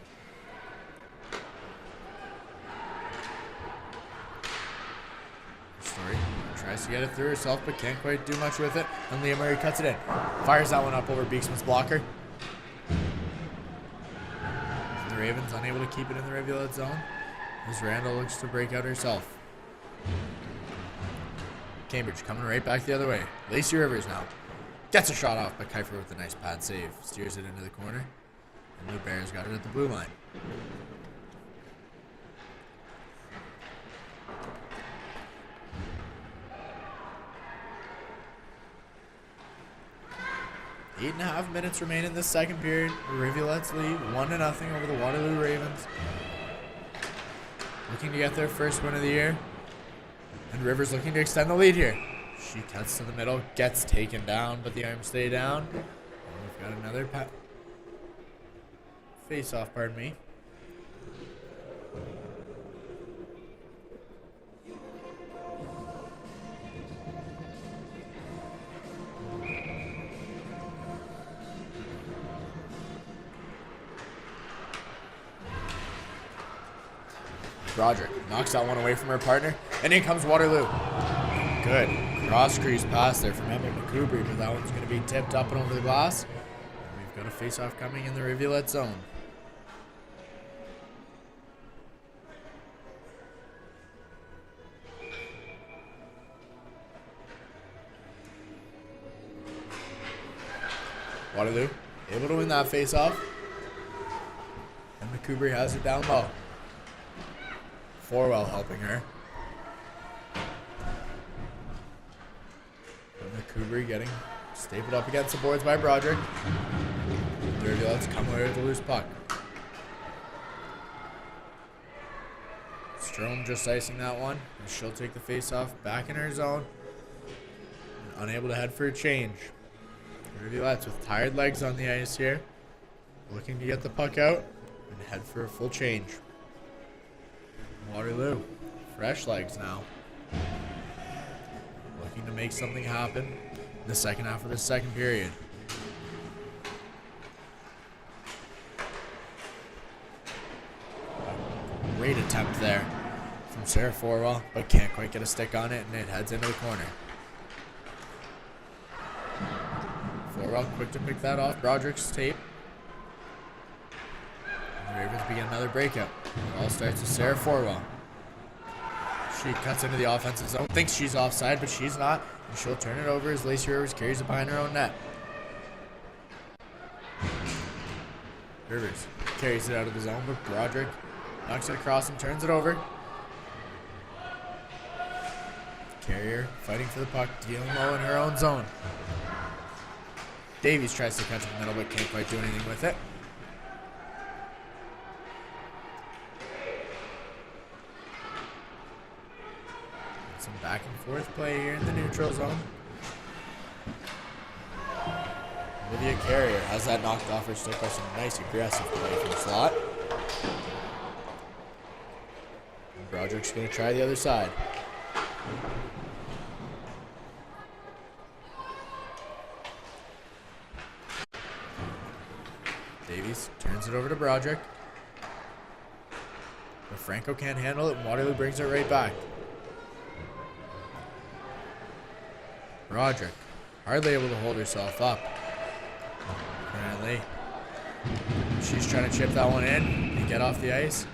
Story tries to get it through herself, but can't quite do much with it. And Leah Murray cuts it in. Fires that one up over Beeksman's blocker. And the Ravens unable to keep it in the Rivulet zone as Randall looks to break out herself. Cambridge coming right back the other way. Lacey Rivers now gets a shot off, but Kiefer with a nice pad save. Steers it into the corner. And the Bears got it at the blue line. Eight and a half minutes remain in this second period. The Rivulettes lead 1-0 over the Waterloo Ravens. Looking to get their first win of the year. And Rivers looking to extend the lead here. She cuts to the middle, gets taken down, but the arms stay down. And we've got another face-off, pardon me. Broderick knocks that one away from her partner, and in comes Waterloo. Good cross-crease pass there from Emma McCoubry, but that one's going to be tipped up and over the glass. And we've got a face-off coming in the Rivulet zone. Waterloo able to win that face-off, and McCoubry has it down low. Forwell helping her. And McCoubry getting stapled up against the boards by Broderick. The Rivulettes come away with a loose puck. Strom just icing that one, and she'll take the face-off back in her zone. And unable to head for a change. The Rivulettes with tired legs on the ice here, looking to get the puck out and head for a full change. Waterloo, fresh legs now. Looking to make something happen in the second half of the second period. Great attempt there from Sarah Forwell, but can't quite get a stick on it, and it heads into the corner. Forwell quick to pick that off Broderick's tape. The Ravens begin another breakout. It all starts with Sarah Forwell. She cuts into the offensive zone, thinks she's offside, but she's not, and she'll turn it over as Lacey Rivers carries it behind her own net. Rivers carries it out of the zone, but Broderick knocks it across and turns it over. Carrier fighting for the puck, dealing low in her own zone. Davies tries to cut to the middle, but can't quite do anything with it. Some back and forth play here in the neutral zone. Olivia Carrier has that knocked off her stick by some nice aggressive play from the slot. And Broderick's going to try the other side. Davies turns it over to Broderick. But Franco can't handle it, and Waterloo brings it right back. Broderick hardly able to hold herself up. Apparently, she's trying to chip that one in and get off the ice.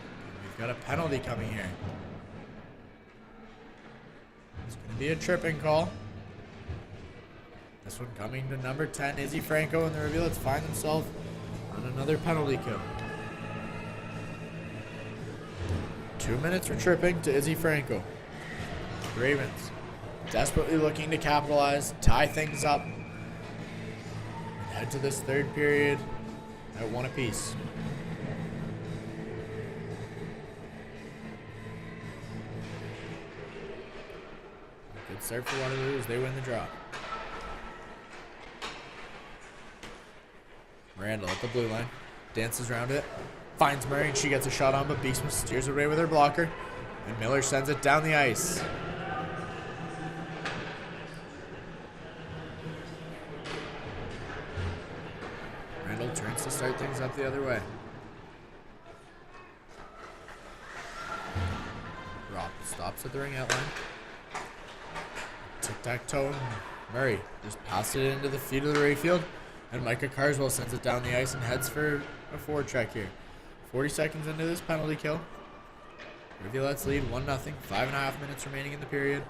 We've got a penalty coming here. It's going to be a tripping call. This one coming to number 10, Izzy Franco, and the Rivulettes find themselves on another penalty kill. 2 minutes for tripping to Izzy Franco. The Ravens desperately looking to capitalize, tie things up, and head to this third period at one apiece. Good start for Waterloo as they win the draw. Randall at the blue line, dances around it, finds Murray, and she gets a shot on, but Beeksma steers away with her blocker, and Miller sends it down the ice. Randall turns to start things up the other way. Rob stops at the ring outline. Tic-tac-toe. Murray just passed it into the feet of the Rayfield, and Micah Carswell sends it down the ice and heads for a forward check here. 40 seconds into this penalty kill. Rivulettes lead 1-0. 5.5 minutes remaining in the period.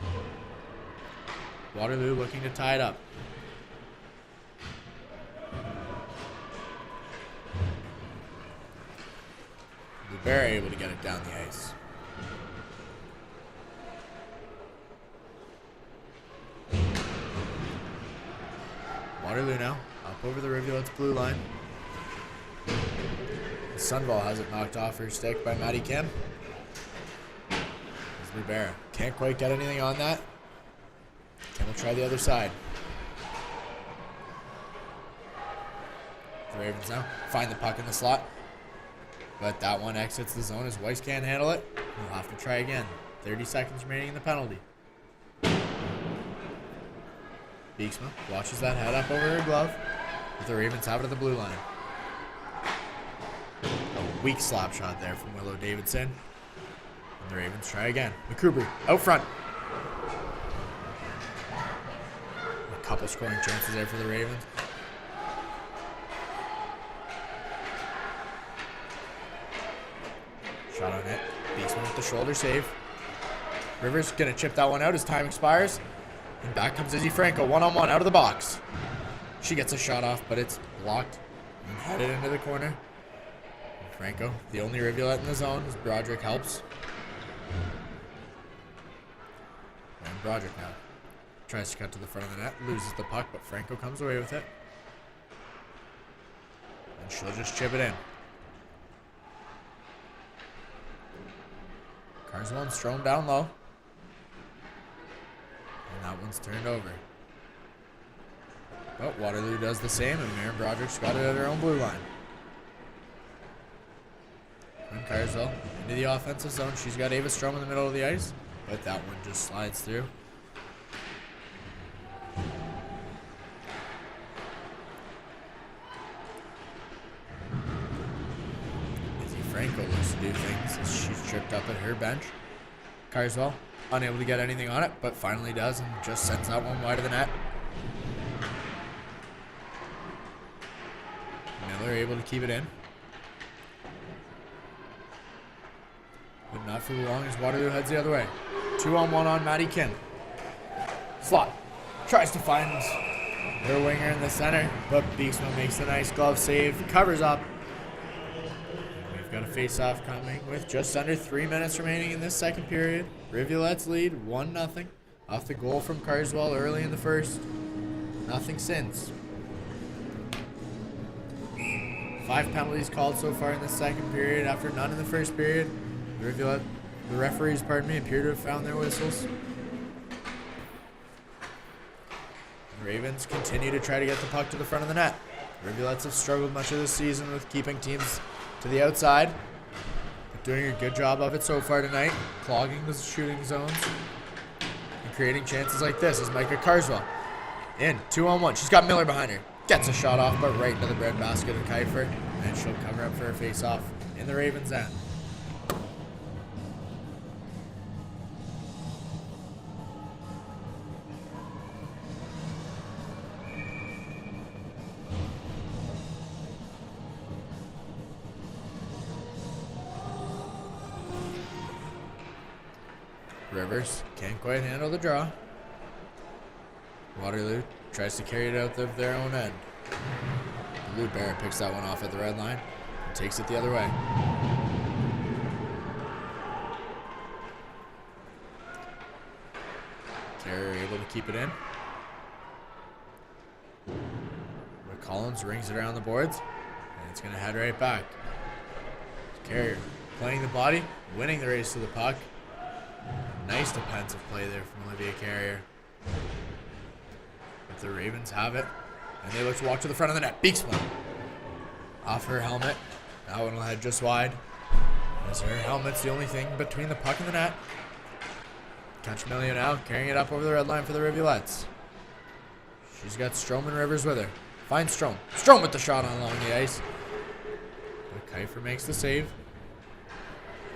Waterloo looking to tie it up. Lubera able to get it down the ice. Waterloo now up over the Rivulettes blue line. Sunval has it knocked off her stick by Maddie Kim. Lubera can't quite get anything on that. Kim will try the other side. The Ravens now find the puck in the slot, but that one exits the zone as Weiss can't handle it. We'll have to try again. 30 seconds remaining in the penalty. Beeksma watches that head up over her glove, but the Ravens have it at the blue line. A weak slap shot there from Willow Davidson. And the Ravens try again. McCoubrey out front. A couple scoring chances there for the Ravens. Shot on it. Beeksma with the shoulder save. Rivers gonna chip that one out as time expires. And back comes Izzy Franco, one-on-one out of the box. She gets a shot off, but it's blocked and headed into the corner. And Franco, the only Rivulette in the zone, as Broderick helps. And Broderick now tries to cut to the front of the net, loses the puck, but Franco comes away with it. And she'll just chip it in. Carswell and Strom down low. And that one's turned over. But Waterloo does the same, and Maren Broderick's got it at her own blue line. And Carswell into the offensive zone. She's got Ava Strom in the middle of the ice, but that one just slides through. Izzy Franco looks to do things as she's tripped up at her bench. Carswell unable to get anything on it, but finally does and just sends that one wide of the net. Miller able to keep it in. But not for long as Waterloo heads the other way. 2-on-1 on Maddie Kim. Slot. Tries to find their winger in the center, but Beeksma makes a nice glove save. Covers up. We've got a face-off coming with just under 3 minutes remaining in this second period. Rivulettes lead 1-0 off the goal from Carswell early in the first. Nothing since. 5 penalties called so far in the second period after none in the first period. The referees, appear to have found their whistles. The Ravens continue to try to get the puck to the front of the net. The Rivulettes have struggled much of this season with keeping teams to the outside. doing a good job of it so far tonight, clogging the shooting zones and creating chances like this is Micah Carswell. In, 2-on-1. She's got Miller behind her. Gets a shot off, but right into the breadbasket of Kiefer. And she'll cover up for a face-off in the Ravens' end. Rivers can't quite handle the draw. Waterloo tries to carry it out of their own end. Blue Bear picks that one off at the red line and takes it the other way. Carrier able to keep it in. But Collins rings it around the boards, and it's going to head right back. Carrier playing the body, winning the race to the puck. Nice defensive play there from Olivia Carrier. But the Ravens have it, and they look to walk to the front of the net. Beaks one off her helmet. That one will head just wide, as her helmet's the only thing between the puck and the net. Catchmelia now carrying it up over the red line for the Rivulettes. She's got Strom and Rivers with her. Finds Strom. Strom with the shot on along the ice. But Kiefer makes the save.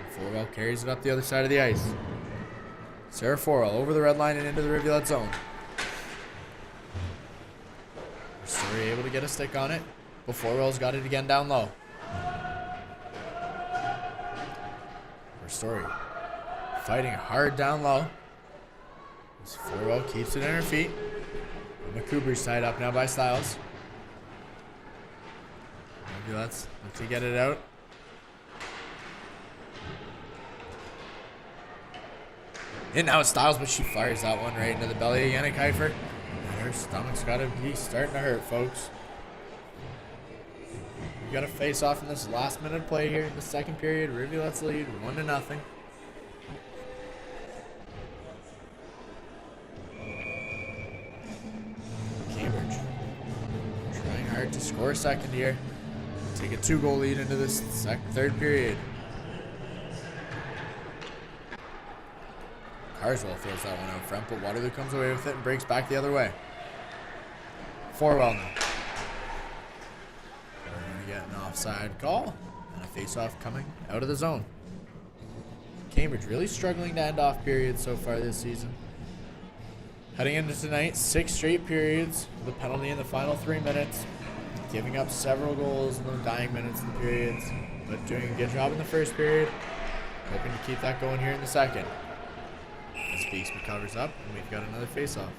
And Forwell carries it up the other side of the ice. Sarah Forwell over the red line and into the Rivulet zone. Story able to get a stick on it, but Forwell's got it again down low. Story fighting hard down low. As Forwell keeps it in her feet. McCoubrey's tied up now by Styles. Maybe let's look to get it out. In now it's Styles, but she fires that one right into the belly again at Kiefer. And her stomach's got to be starting to hurt, folks. We got a face off in this last minute of play here in the second period. Rivulettes lead 1-0. Cambridge trying hard to score a second here. Take a 2-goal lead into this third period. Carswell throws that one out front, but Waterloo comes away with it and breaks back the other way. Forwell now. We're going to get an offside call and a face-off coming out of the zone. Cambridge really struggling to end off periods so far this season. Heading into tonight, 6 straight periods with a penalty in the final 3 minutes, giving up several goals in the dying minutes of the periods, but doing a good job in the first period. Hoping to keep that going here in the second. As Beaksman covers up, and we've got another face-off.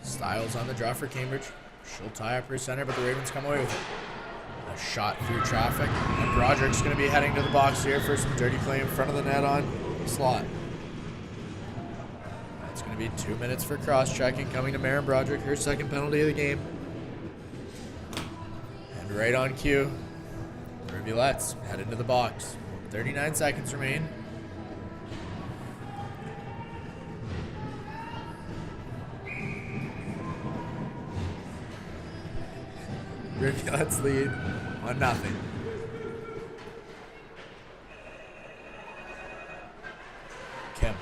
Styles on the draw for Cambridge. She'll tie up her center, but the Ravens come away with it. A shot through traffic, and Broderick's going to be heading to the box here for some dirty play in front of the net on slot. It's going to be 2 minutes for cross-checking coming to Maren Broderick, her second penalty of the game. And right on cue, Rivulettes head into the box. 39 seconds remain. Rivulettes lead 1-0. Kim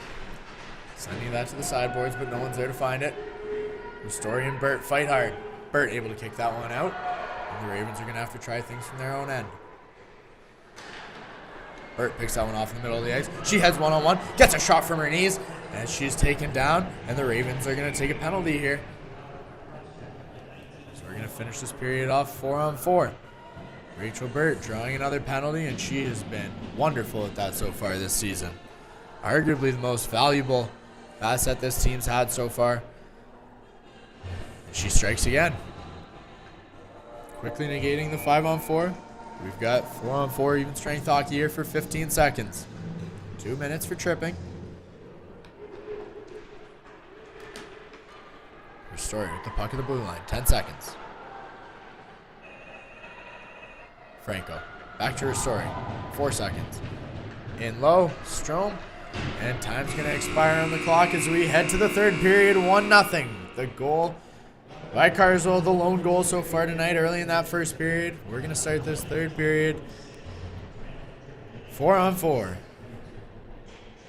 sending that to the sideboards, but no one's there to find it. Story and Burt fight hard. Burt able to kick that one out, and the Ravens are going to have to try things from their own end. Burt picks that one off in the middle of the ice. She heads one-on-one, gets a shot from her knees, and she's taken down, and the Ravens are going to take a penalty here. So we're going to finish this period off 4-on-4. Rachel Burt drawing another penalty, and she has been wonderful at that so far this season. Arguably the most valuable asset this team's had so far. She strikes again. Quickly negating the 5-on-4. We've got 4-on-4 even strength hockey here for 15 seconds. 2 minutes for tripping. Story with the puck at the blue line. 10 seconds. Franco Back to restoring. 4 seconds. In low, Strome. And time's going to expire on the clock as we head to the third period. 1-0. The goal by Carswell, the lone goal so far tonight early in that first period. We're going to start this third period 4-on-4.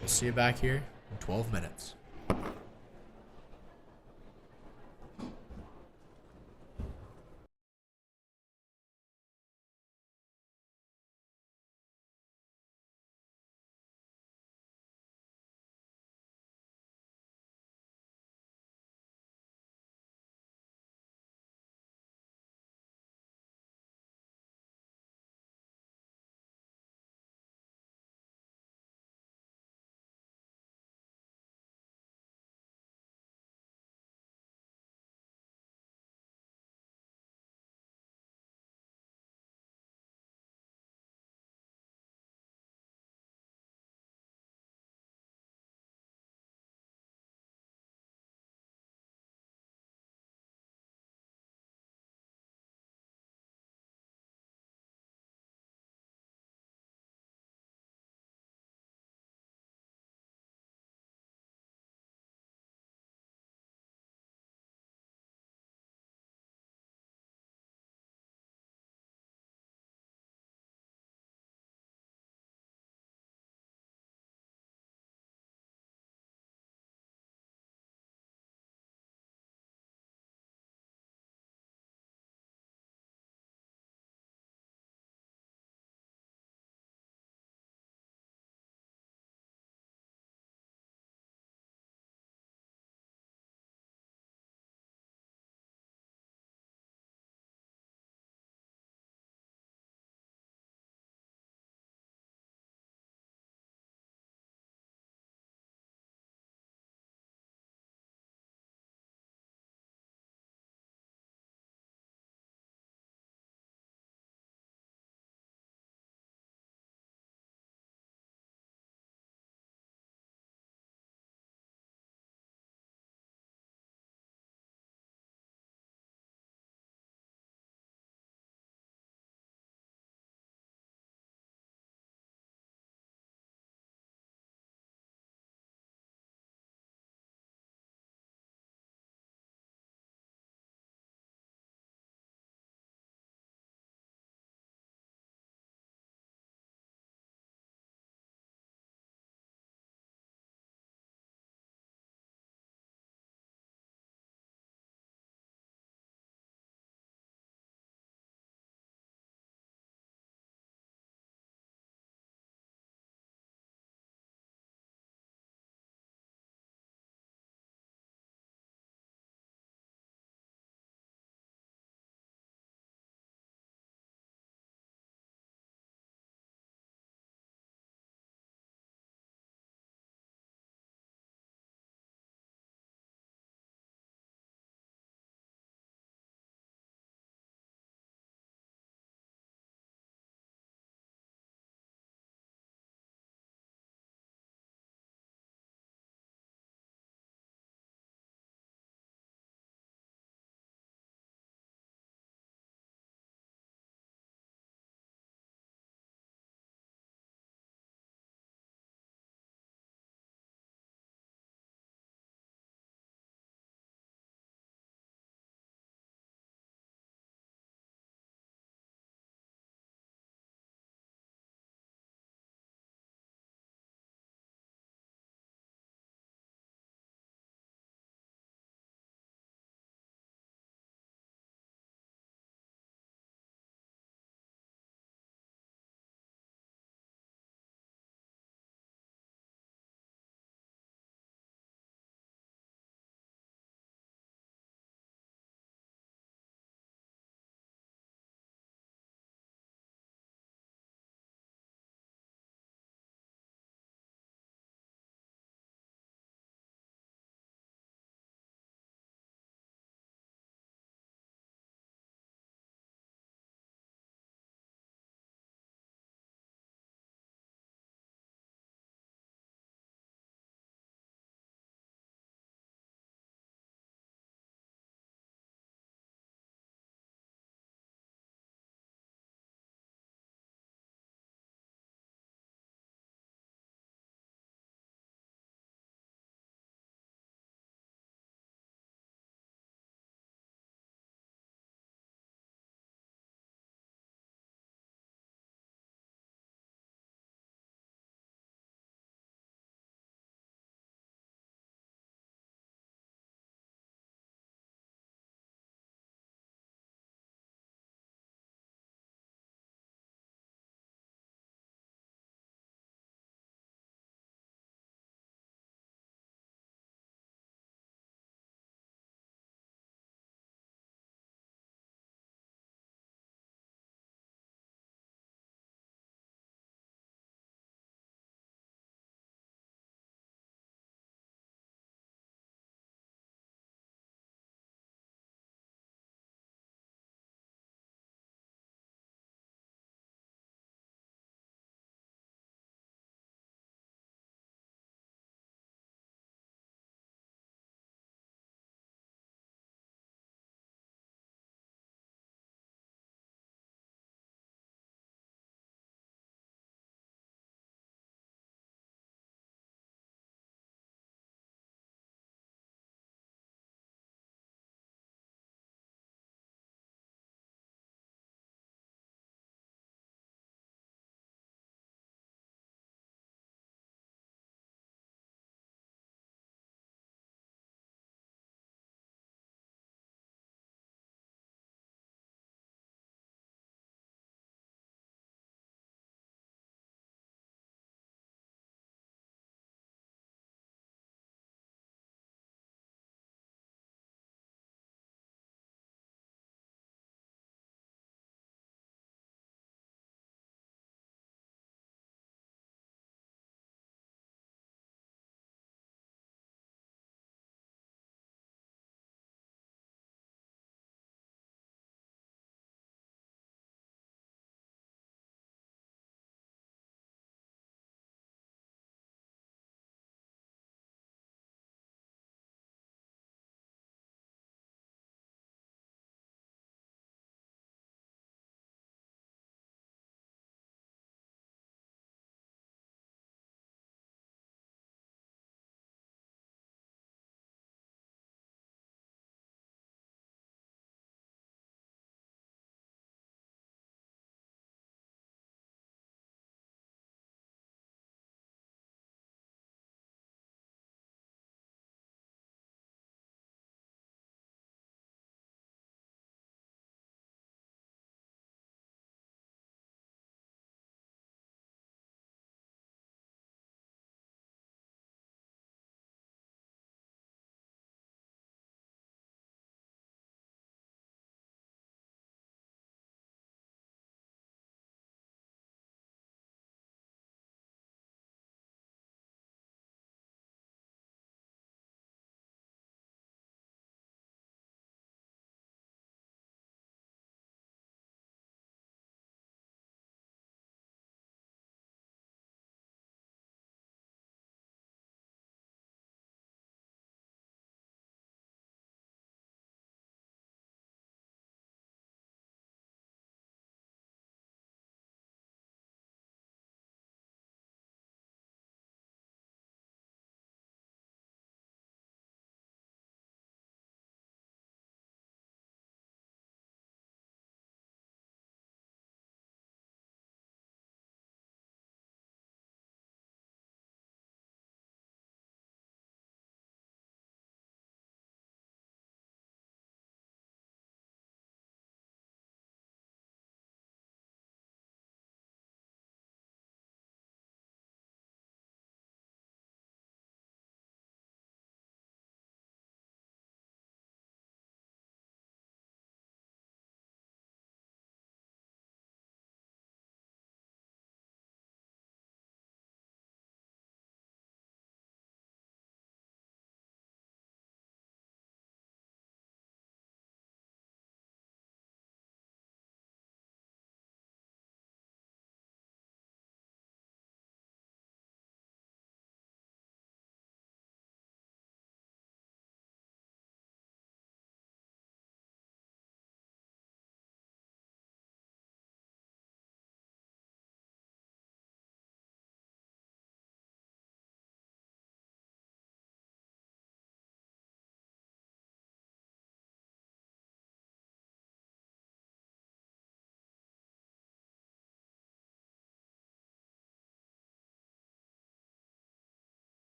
We'll see you back here in 12 minutes.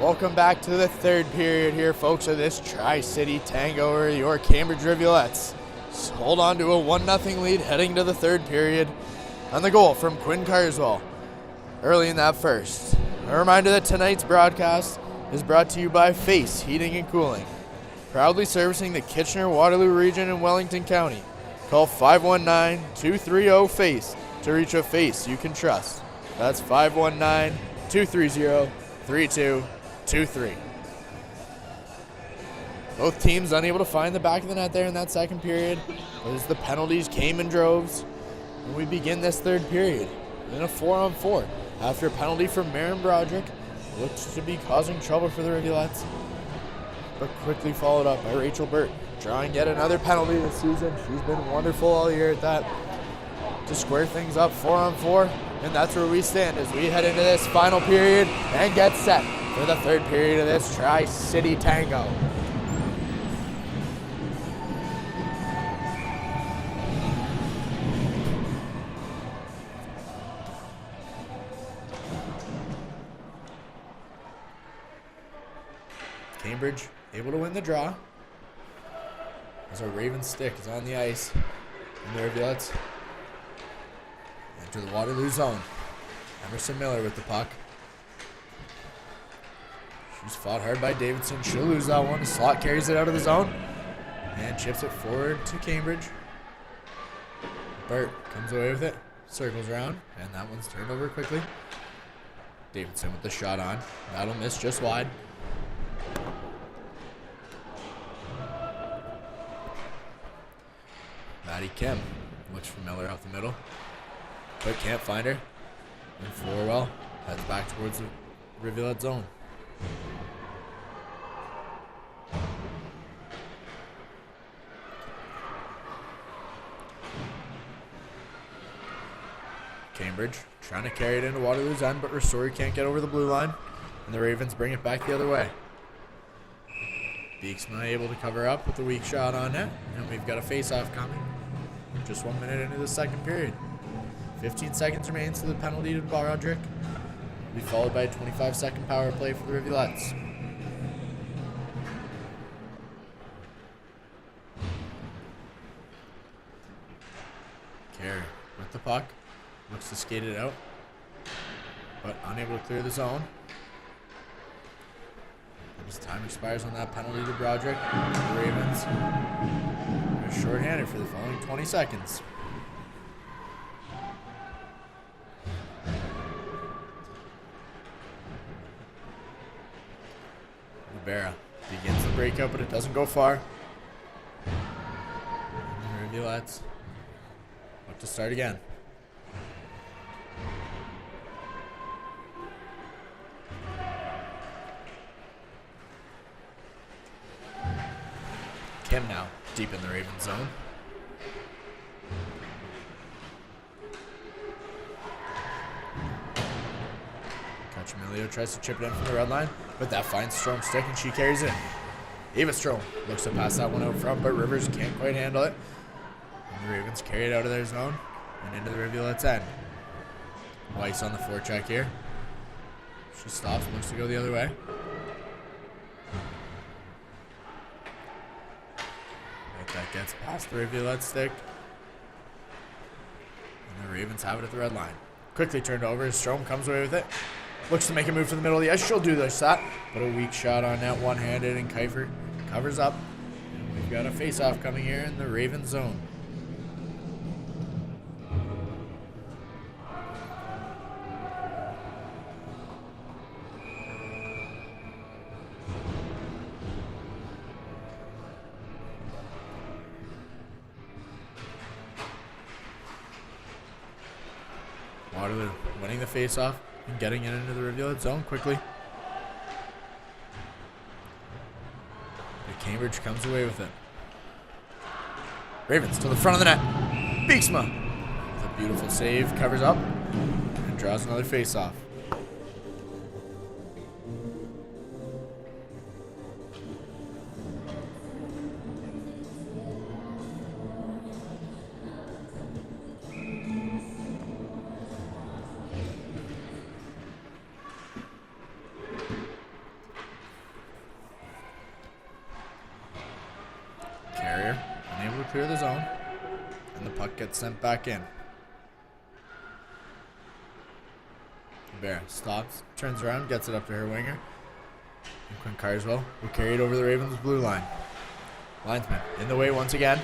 Welcome back to the third period here, folks, of this Tri-City Tango, or your Cambridge Rivulettes. So hold on to a 1-0 lead heading to the third period. On the goal from Quinn Carswell early in that first. A reminder that tonight's broadcast is brought to you by Face Heating and Cooling, proudly servicing the Kitchener-Waterloo region in Wellington County. Call 519-230-FACE to reach a face you can trust. That's 519-230-3223. Both teams unable to find the back of the net there in that second period, as the penalties came in droves. And we begin this third period in a 4-on-4 after a penalty from Maren Broderick. Looks to be causing trouble for the Rivulettes, but quickly followed up by Rachel Burt, drawing yet another penalty this season. She's been wonderful all year at that, to square things up 4-on-4. And that's where we stand as we head into this final period and get set for the third period of this Tri-City Tango. Cambridge able to win the draw as our Ravens stick is on the ice, and the Rivulettes enter the Waterloo zone. Emerson Miller with the puck. She's fought hard by Davidson. She'll lose that one. Slot carries it out of the zone and chips it forward to Cambridge. Burt comes away with it, circles around, and that one's turned over quickly. Davidson with the shot on. That'll miss just wide. Maddie Kim looks for Miller out the middle, but can't find her. And Florwell heads back towards the Rivulet zone. Cambridge trying to carry it into Waterloo's end, but Ristori can't get over the blue line, and the Ravens bring it back the other way. Beeksma able to cover up with a weak shot on net, and we've got a face-off coming. Just 1 minute into the second period. 15 seconds remains to the penalty to Broderick. Will be followed by a 25-second power play for the Rivulettes. Kerr with the puck. Looks to skate it out, but unable to clear the zone. As time expires on that penalty to Broderick, the Ravens are shorthanded for the following 20 seconds. Rivera begins the breakout, but it doesn't go far. And the Rivulettes look to start again. Kim now deep in the Raven zone. Cachamilio tries to chip it in from the red line, but that finds Strome's stick and she carries it. Eva Strome looks to pass that one out front, but Rivers can't quite handle it. And the Ravens carry it out of their zone and into the Rivulet's end. Weiss on the forecheck here. She stops and looks to go the other way. That gets past the Rivulet stick. And the Ravens have it at the red line. Quickly turned over as Strome comes away with it. Looks to make a move to the middle of the ice. She'll do this shot, but a weak shot on net, one-handed, and Kiefer covers up. And we've got a face-off coming here in the Raven zone. Waterloo winning the face-off and getting it into the Rivulet zone quickly. But Cambridge comes away with it. Ravens to the front of the net. Beeksma with a beautiful save, covers up, and draws another face-off. clear the zone, and the puck gets sent back in. Bear stops, turns around, gets it up to her winger. And Quinn Carswell will carry it over the Ravens' blue line. Linesman in the way once again.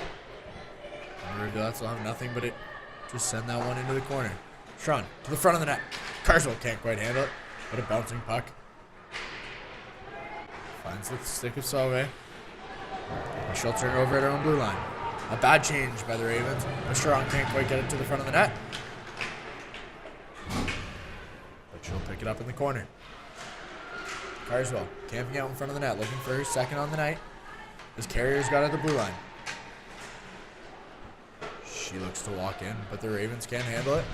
And the Rivulettes will have nothing but it. Just send that one into the corner. Sean to the front of the net. Carswell can't quite handle it, but a bouncing puck. Finds the stick of Sauvé. And she'll turn it over at her own blue line. A bad change by the Ravens. Strong can't quite get it to the front of the net. But she'll pick it up in the corner. Carswell camping out in front of the net, looking for her second on the night. As Carrier's got at the blue line. She looks to walk in, but the Ravens can't handle it.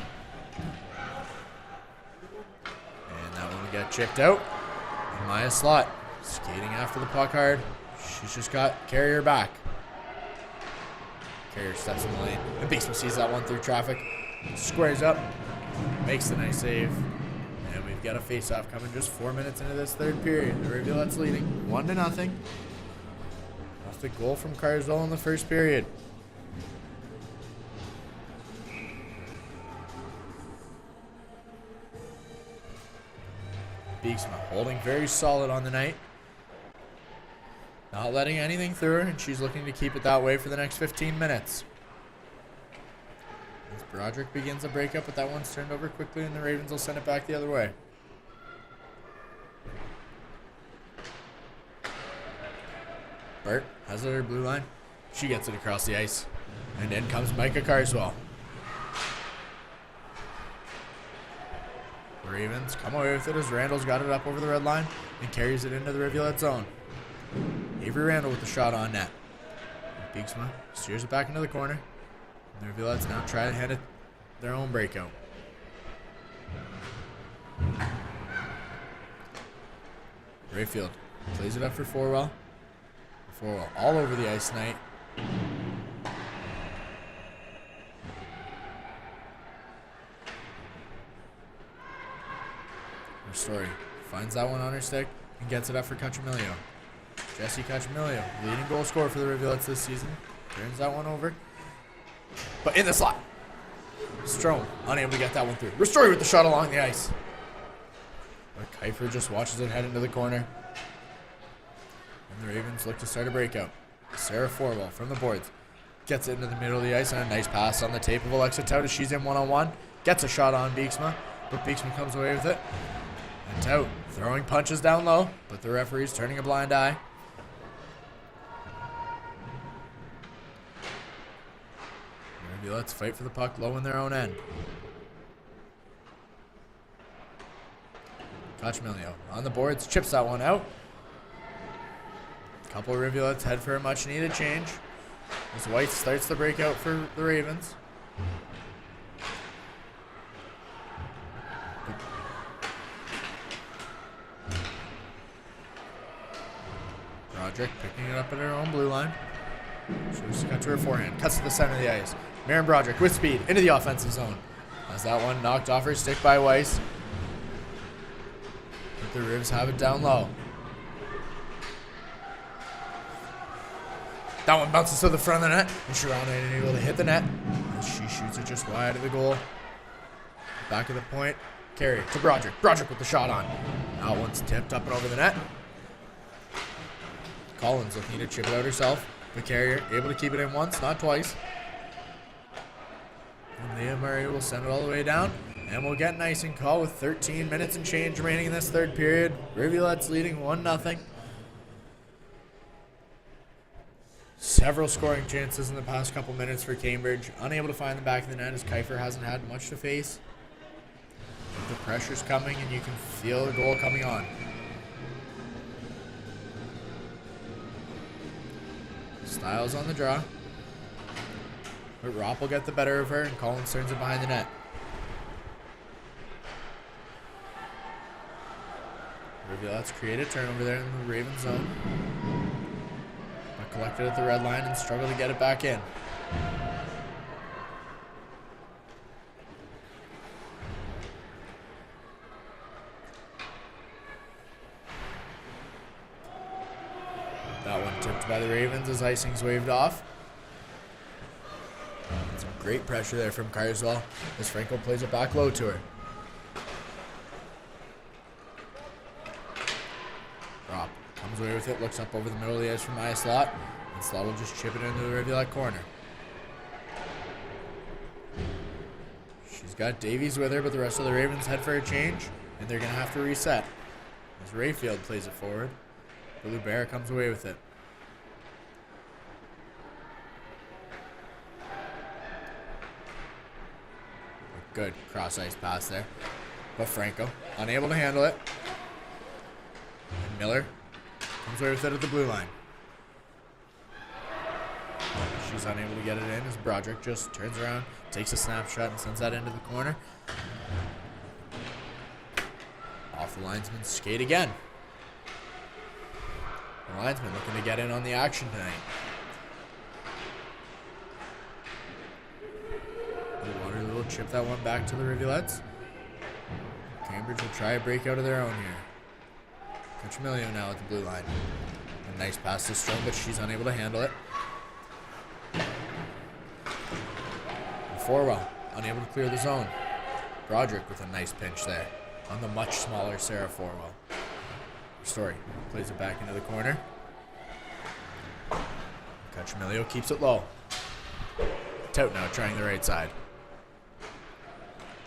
And that one will get chipped out. And Maya Slot skating after the puck hard. She's just got Carrier back. Carrier steps in the lane. And Beekman sees that one through traffic. Squares up. Makes the nice save. And we've got a face-off coming just 4 minutes into this third period. The Rivulettes leading 1-0. Off the goal from Carswell in the first period. Beeksma holding very solid on the night. Not letting anything through her, and she's looking to keep it that way for the next 15 minutes. As Broderick begins a breakup, but that one's turned over quickly, and the Ravens will send it back the other way. Burt has it at her blue line. She gets it across the ice. And in comes Micah Carswell. The Ravens come away with it as Randall's got it up over the red line and carries it into the Rivulet zone. Avery Randall with the shot on net. Beeksma steers it back into the corner. And the Rivulettes now try to hand it their own breakout. Rayfield plays it up for Forwell. Forwell all over the ice tonight. Story finds that one on her stick and gets it up for Cachamilio. Jesse Cachamilio, leading goal scorer for the Rivulettes this season, turns that one over, but in the slot. Strome unable to get that one through. Ristori with the shot along the ice. But Kiefer just watches it head into the corner. And the Ravens look to start a breakout. Sarah Forwell from the boards gets it into the middle of the ice, and a nice pass on the tape of Alexa Tout as she's in one-on-one. Gets a shot on Beeksma, but Beeksma comes away with it. And Tout throwing punches down low, but the referee's turning a blind eye. Let's fight for the puck low in their own end. Cachamilio on the boards, chips that one out. A couple of Rivulettes head for a much needed change as White starts the breakout for the Ravens. Broderick picking it up at her own blue line. She's got to her forehand, cuts to the center of the ice. Maren Broderick with speed into the offensive zone. Has that one knocked off her stick by Weiss. But the Rivs have it down low. That one bounces to the front of the net, and Sharana ain't able to hit the net as she shoots it just wide of the goal. Back of the point, carry to Broderick. Broderick with the shot on. That one's tipped up and over the net. Collins looking to chip it out herself. The Carrier able to keep it in once, not twice. And Leah Murray will send it all the way down. And we'll get an icing call with 13 minutes and change remaining in this third period. Rivulettes leading 1-0. Several scoring chances in the past couple minutes for Cambridge. Unable to find the back of the net as Kiefer hasn't had much to face. But the pressure's coming and you can feel the goal coming on. Styles on the draw. But Ropp will get the better of her and Collins turns it behind the net. Rivulettes create a turnover there in the Raven zone. But collected at the red line and struggle to get it back in. That one tipped by the Ravens as icing's waved off. Great pressure there from Carswell as Franco plays it back low to her. Rob comes away with it, looks up over the middle of the ice from my slot, and Slot will just chip it into the Rivulet corner. She's got Davies with her, but the rest of the Ravens head for a change, and they're going to have to reset. As Rayfield plays it forward, Blue Bear comes away with it. Good cross-ice pass there, but Franco unable to handle it. And Miller comes away with it at the blue line. She's unable to get it in as Broderick just turns around, takes a snapshot, and sends that into the corner. Off the linesman, skate again. The linesman looking to get in on the action tonight. Waterloo will chip that one back to the Rivulettes. Cambridge will try a break out of their own here. Cotramilio now at the blue line. A nice pass to Strom, but she's unable to handle it. And Forwell unable to clear the zone. Broderick with a nice pinch there on the much smaller Sarah Forwell. Story plays it back into the corner. Cotramilio keeps it low. Tout now trying the right side.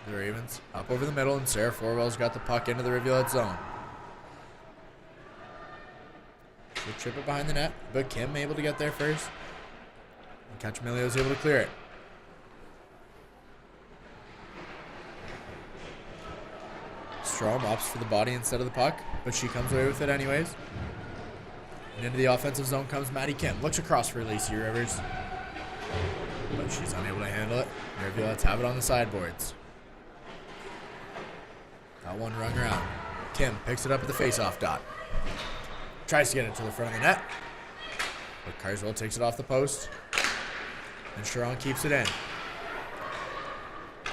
The Ravens up over the middle, and Sarah Forwell's got the puck into the Rivulet zone. She'll chip it behind the net, but Kim able to get there first. And Cotramilio's able to clear it. Strom opts for the body instead of the puck, but she comes away with it anyways. And into the offensive zone comes Maddie Kim. Looks across for Lacey Rivers, but she's unable to handle it. The Rivulettes have it on the sideboards. Got one rung around. Kim picks it up at the face-off dot. Tries to get it to the front of the net, but Carswell takes it off the post, and Sharon keeps it in.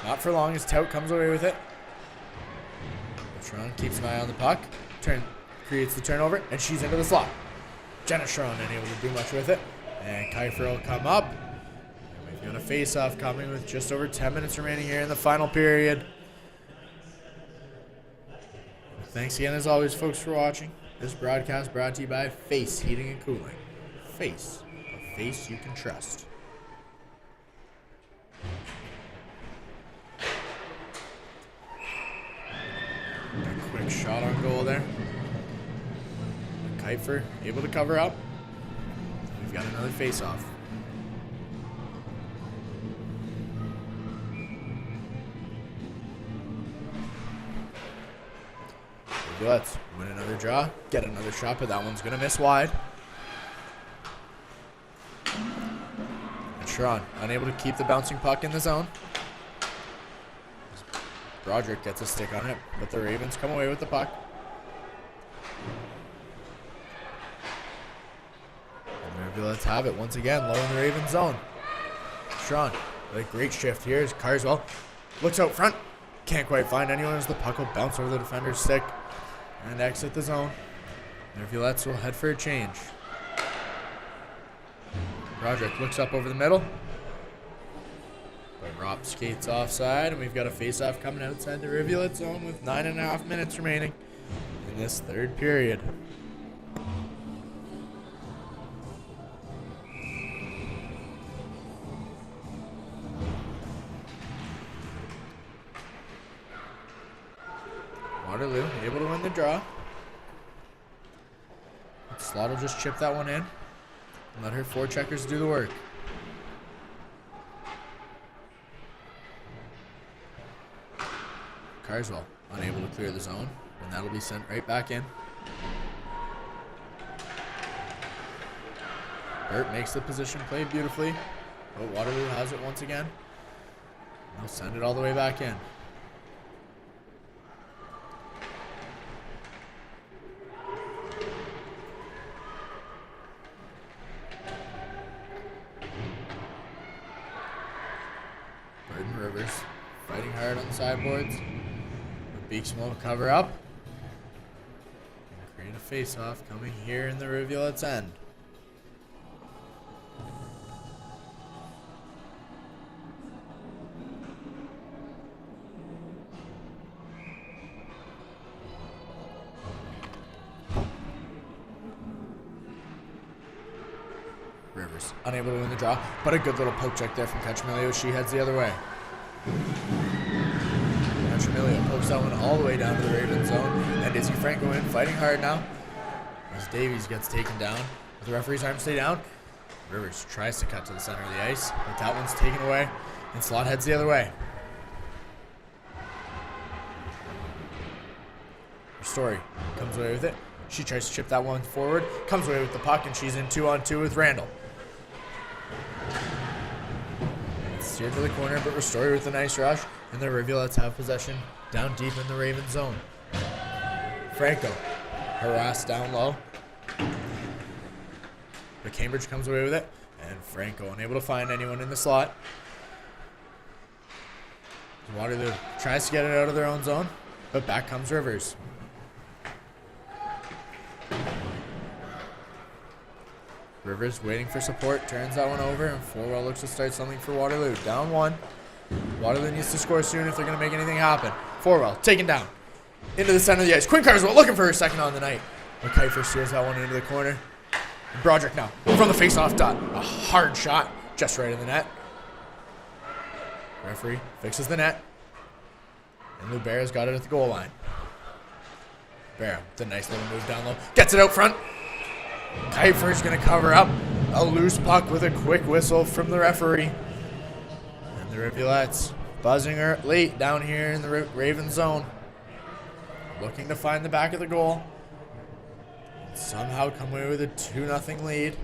Not for long as Tout comes away with it. But Sharon keeps an eye on the puck, creates the turnover, and she's into the slot. Jenna Sharon unable to do much with it, and Kiefer will come up. And we've got a face-off coming with just over 10 minutes remaining here in the final period. Thanks again, as always, folks, for watching. This broadcast brought to you by Face Heating and Cooling. Face, a face you can trust. A quick shot on goal there. Kiefer able to cover up. We've got another face-off. Let's win another draw, get another shot, but that one's going to miss wide. And Sharon unable to keep the bouncing puck in the zone. Broderick gets a stick on it, but the Ravens come away with the puck. And maybe let's have it once again, low in the Ravens zone. Sharon with a great shift here as Carswell looks out front. Can't quite find anyone as the puck will bounce over the defender's stick and exit the zone. The Rivulettes will head for a change. Broderick looks up over the middle, but Rob skates offside, and we've got a face-off coming outside the Rivulet zone with 9.5 minutes remaining in this third period. Waterloo able to win the draw. Slot will just chip that one in and let her forecheckers do the work. Carswell unable to clear the zone, and that'll be sent right back in. Burt makes the position play beautifully, but Waterloo has it once again. They'll send it all the way back in. Rivers fighting hard on the sideboards. The Beaksman will cover up and create a face-off coming here in the Rivulet's end. unable to win the draw, but a good little poke check there from Cachamilio. She heads the other way. Cachamilio pokes that one all the way down to the Ravens zone, and Izzy Franco in, fighting hard now. As Davies gets taken down, with the referee's arm stay down, Rivers tries to cut to the center of the ice, but that one's taken away, and Slot heads the other way. Story comes away with it. She tries to chip that one forward, comes away with the puck, and she's in 2-on-2 with Randall. It's steered to the corner, but Ristori with a nice rush, and the Rivulettes have possession down deep in the Ravens zone. Franco harassed down low, but Cambridge comes away with it, and Franco unable to find anyone in the slot. Waterloo tries to get it out of their own zone, but back comes Rivers. Rivers waiting for support, turns that one over, and Forwell looks to start something for Waterloo. Down one. Waterloo needs to score soon if they're going to make anything happen. Forwell taken down into the center of the ice. Quinn Carswell looking for her second on the night. But Kiefer steers that one into the corner. And Broderick now from the face-off dot. A hard shot just right in the net. Referee fixes the net. And Lubera's got it at the goal line. Barra, the nice little move down low. Gets it out front. Kiefer's going to cover up a loose puck with a quick whistle from the referee. And the Rivulettes buzzing her late down here in the Raven zone. Looking to find the back of the goal. Somehow come away with a 2-0 lead.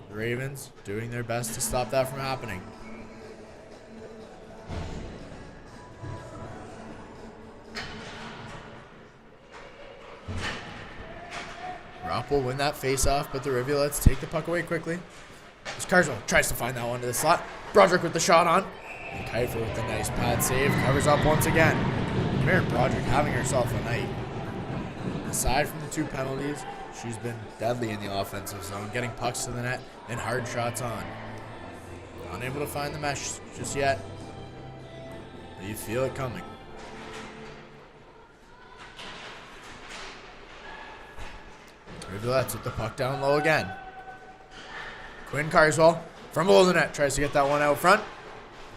The Ravens doing their best to stop that from happening. Ropp will win that face-off, but the Rivulettes take the puck away quickly. As Carswell tries to find that one to the slot. Broderick with the shot on. And Kiefer with the nice pad save. Covers up once again. Maren Broderick having herself a night. Aside from the 2 penalties, she's been deadly in the offensive zone, getting pucks to the net and hard shots on. Unable to find the mesh just yet, but you feel it coming. Rivulettes with the puck down low again. Quinn Carswell from below the net tries to get that one out front.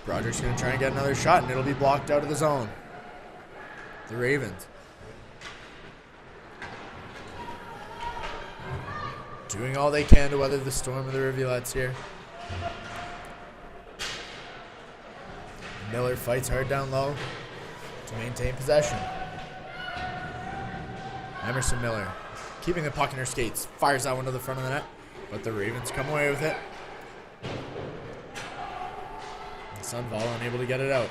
Broderick's going to try and get another shot, and it'll be blocked out of the zone. The Ravens doing all they can to weather the storm of the Rivulettes here. Miller fights hard down low to maintain possession. Emerson Miller keeping the puck in her skates, fires that one to the front of the net, but the Ravens come away with it. Sunval unable to get it out.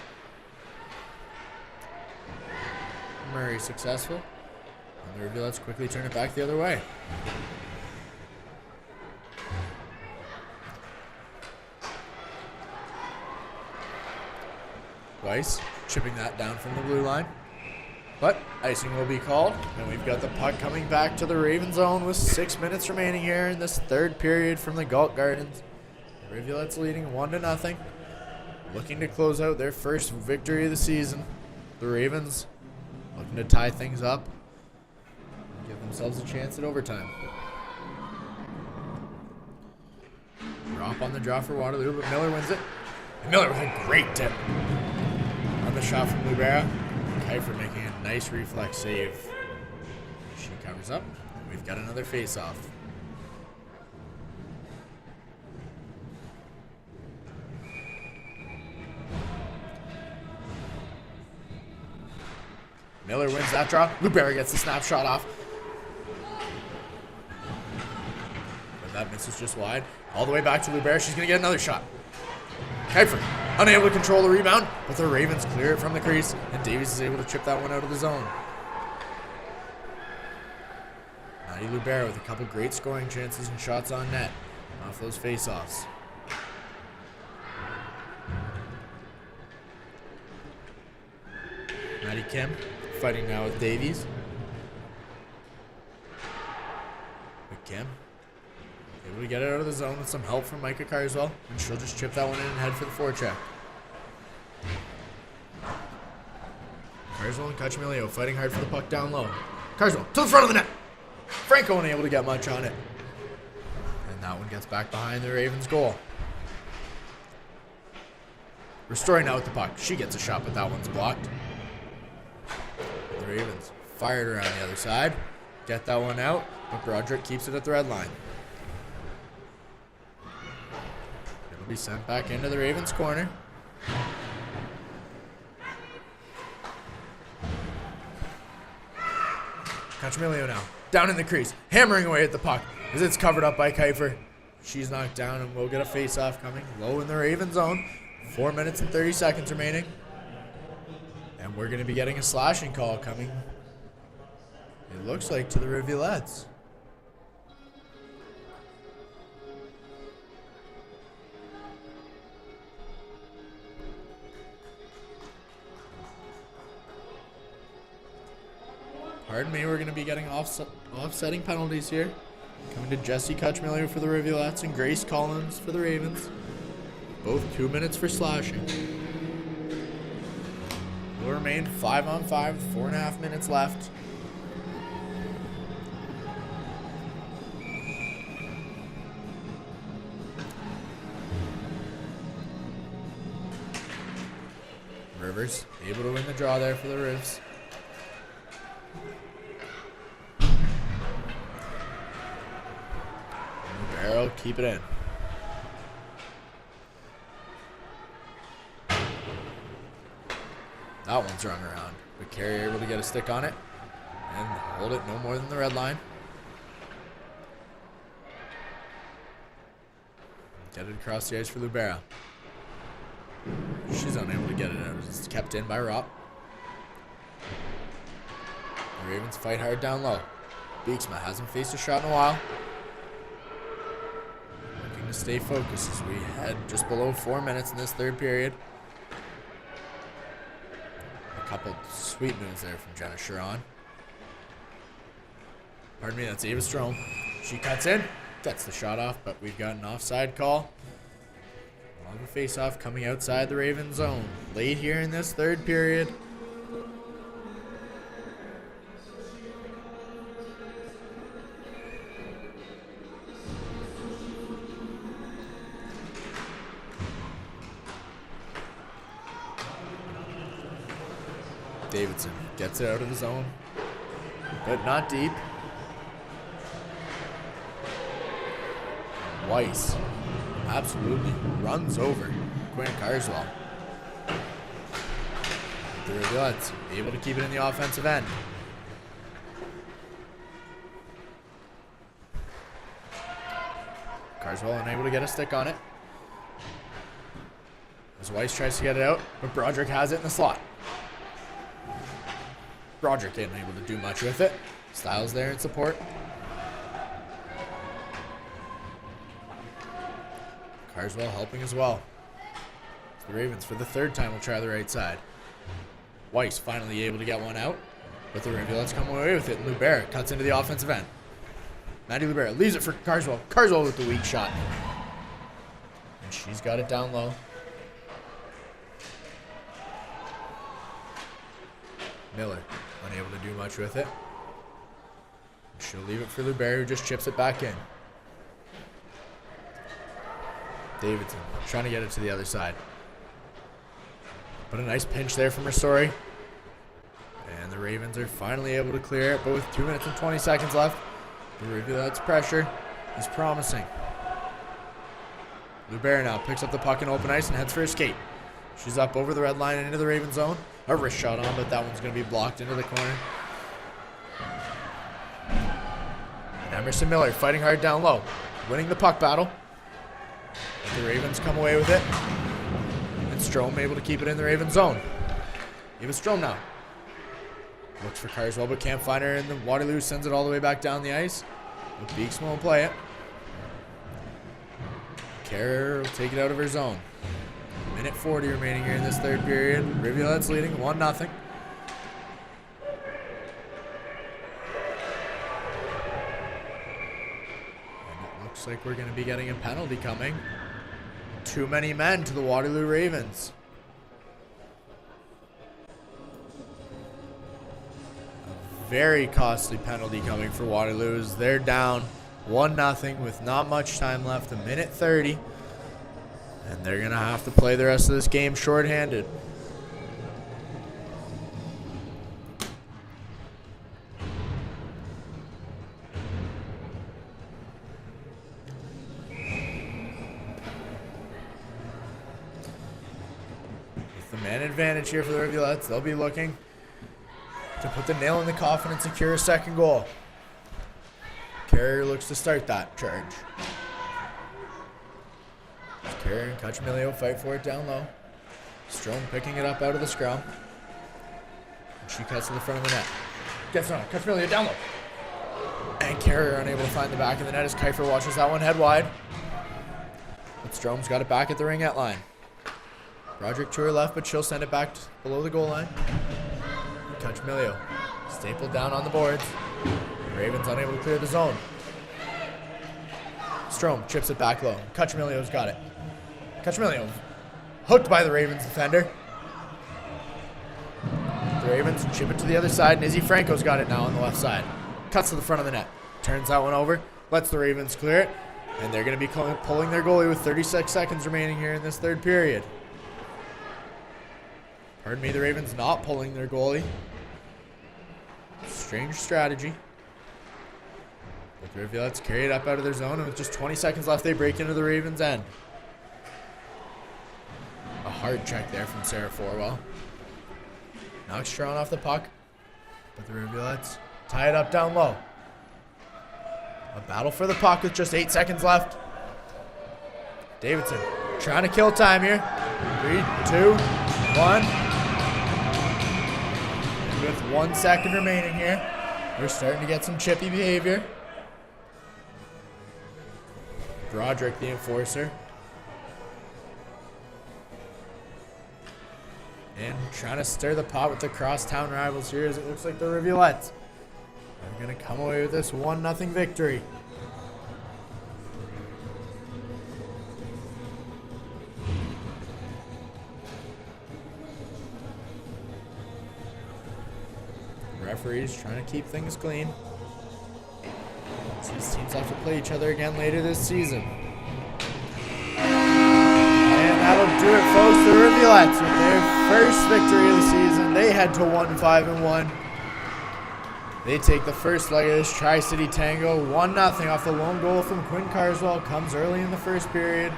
Murray successful, and the Rivulettes quickly turn it back the other way. Weiss chipping that down from the blue line. But icing will be called, and we've got the puck coming back to the Raven zone with 6 minutes remaining here in this third period from the Galt Gardens. The Rivulettes leading 1-0, looking to close out their first victory of the season. The Ravens looking to tie things up and give themselves a chance at overtime. Drop on the draw for Waterloo, but Miller wins it. And Miller with a great tip on the shot from Lubera. Kiefer making a nice reflex save. She covers up, and we've got another face-off. Miller wins that draw. Lubera gets the snapshot off. But that misses just wide. All the way back to Lubera. She's going to get another shot. Kiefer unable to control the rebound, but the Ravens clear it from the crease, and Davies is able to chip that one out of the zone. Maddie Lubera with a couple great scoring chances and shots on net off those face-offs. Maddie Kim fighting now with Davies. But Kim able to get it out of the zone with some help from Micah Carswell, and she'll just chip that one in and head for the forecheck. Carswell and Cachamilio fighting hard for the puck down low. Carswell to the front of the net. Franco unable to get much on it. And that one gets back behind the Ravens goal. Restoring now with the puck. She gets a shot, but that one's blocked. The Ravens fired around the other side. Get that one out, but Broderick keeps it at the red line. It'll be sent back into the Ravens corner. Cachamilio now, down in the crease, hammering away at the puck as it's covered up by Kiefer. She's knocked down and we'll get a face-off coming. Low in the Raven zone. 4 minutes and 30 seconds remaining. And we're going to be getting a slashing call coming. It looks like to the Rivulettes. Pardon me, we're going to be getting offsetting penalties here. Coming to Jessie Cachamilio for the Rivulettes and Grace Collins for the Ravens. Both 2 minutes for slashing. Will remain 5-on-5, 4.5 minutes left. Rivers able to win the draw there for the Rivs. Barrow, keep it in. That one's run around, but Carey able to get a stick on it and hold it no more than the red line. Get it across the ice for Lubera. She's unable to get it out. It's kept in by Ropp. The Ravens fight hard down low. Beeksma hasn't faced a shot in a while. Looking to stay focused as we head just below 4 minutes in this third period. A couple sweet moves there from Jenna Sharon. Pardon me, that's Ava Strome. She cuts in, gets the shot off, but we've got an offside call. We'll have a face-off coming outside the Raven zone. Late here in this third period. Davidson gets it out of the zone, but not deep. Weiss absolutely runs over Quinn Carswell. The Rivulettes able to keep it in the offensive end. Carswell unable to get a stick on it. As Weiss tries to get it out, but Broderick has it in the slot. Broderick ain't able to do much with it. Styles there in support. Carswell helping as well. The Ravens for the third time will try the right side. Weiss finally able to get one out, but the Rivulettes come away with it. Lubera cuts into the offensive end. Maddie Lubera leaves it for Carswell. Carswell with the weak shot. And she's got it down low. Miller unable to do much with it. She'll leave it for Lubera, who just chips it back in. Davidson trying to get it to the other side. But a nice pinch there from Ristori. And the Ravens are finally able to clear it, but with 2 minutes and 20 seconds left, the Rivulettes' pressure is promising. Lubera now picks up the puck in open ice and heads for a skate. She's up over the red line and into the Raven zone. A wrist shot on, but that one's going to be blocked into the corner. And Emerson Miller fighting hard down low, winning the puck battle. The Ravens come away with it. And Strome able to keep it in the Raven zone. Eva Strome now. Looks for Carswell, but can't find her, and the Waterloo sends it all the way back down the ice. But Beeksma will play it. Kerr will take it out of her zone. Minute 40 remaining here in this third period. Rivulettes leading 1-0. And it looks like we're going to be getting a penalty coming. Too many men to the Waterloo Ravens. A very costly penalty coming for Waterloo as they're down 1-0 with not much time left, a minute 30. And they're going to have to play the rest of this game shorthanded. With the man advantage here for the Rivulettes, they'll be looking to put the nail in the coffin and secure a second goal. Carrier looks to start that charge. Carrier and Cachemilio fight for it down low. Strome picking it up out of the scrum. And she cuts to the front of the net. Gets on it. Cachemilio down low. And Carrier unable to find the back of the net as Kiefer watches that one head wide. But Strome's got it back at the ringette line. Broderick to her left, but she'll send it back below the goal line. Cachemilio stapled down on the boards. Ravens unable to clear the zone. Strome chips it back low. Cachemilio's got it. Cachemilio hooked by the Ravens defender. The Ravens chip it to the other side, and Izzy Franco's got it now on the left side. Cuts to the front of the net. Turns that one over. Lets the Ravens clear it. And they're going to be pulling their goalie with 36 seconds remaining here in this third period. Pardon me, the Ravens not pulling their goalie. Strange strategy. But the Rivulettes carry it up out of their zone, and with just 20 seconds left, they break into the Ravens' end. A hard check there from Sarah Forwell. Knocks Strong off the puck, but the Rivulettes tie it up down low. A battle for the puck with just 8 seconds left. Davidson trying to kill time here. 3, 2, 1. And with 1 second remaining here, we're starting to get some chippy behavior. Broderick, the enforcer. And trying to stir the pot with the crosstown rivals here, as it looks like the Rivulettes are going to come away with this 1-0 victory. The referees trying to keep things clean. These teams have to play each other again later this season. And that'll do it, folks. The Rivulettes, with their first victory of the season, they head to 1-5-1. They take the first leg of this Tri-City Tango. 1-0 off the lone goal from Quinn Carswell. Comes early in the first period.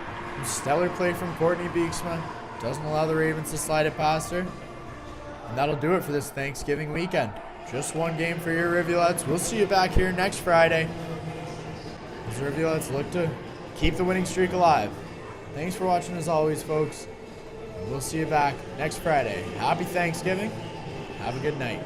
Stellar play from Courtney Beeksma. Doesn't allow the Ravens to slide it past her. And that'll do it for this Thanksgiving weekend. Just one game for your Rivulettes. We'll see you back here next Friday as the Rivulettes look to keep the winning streak alive. Thanks for watching as always, folks. We'll see you back next Friday. Happy Thanksgiving. Have a good night.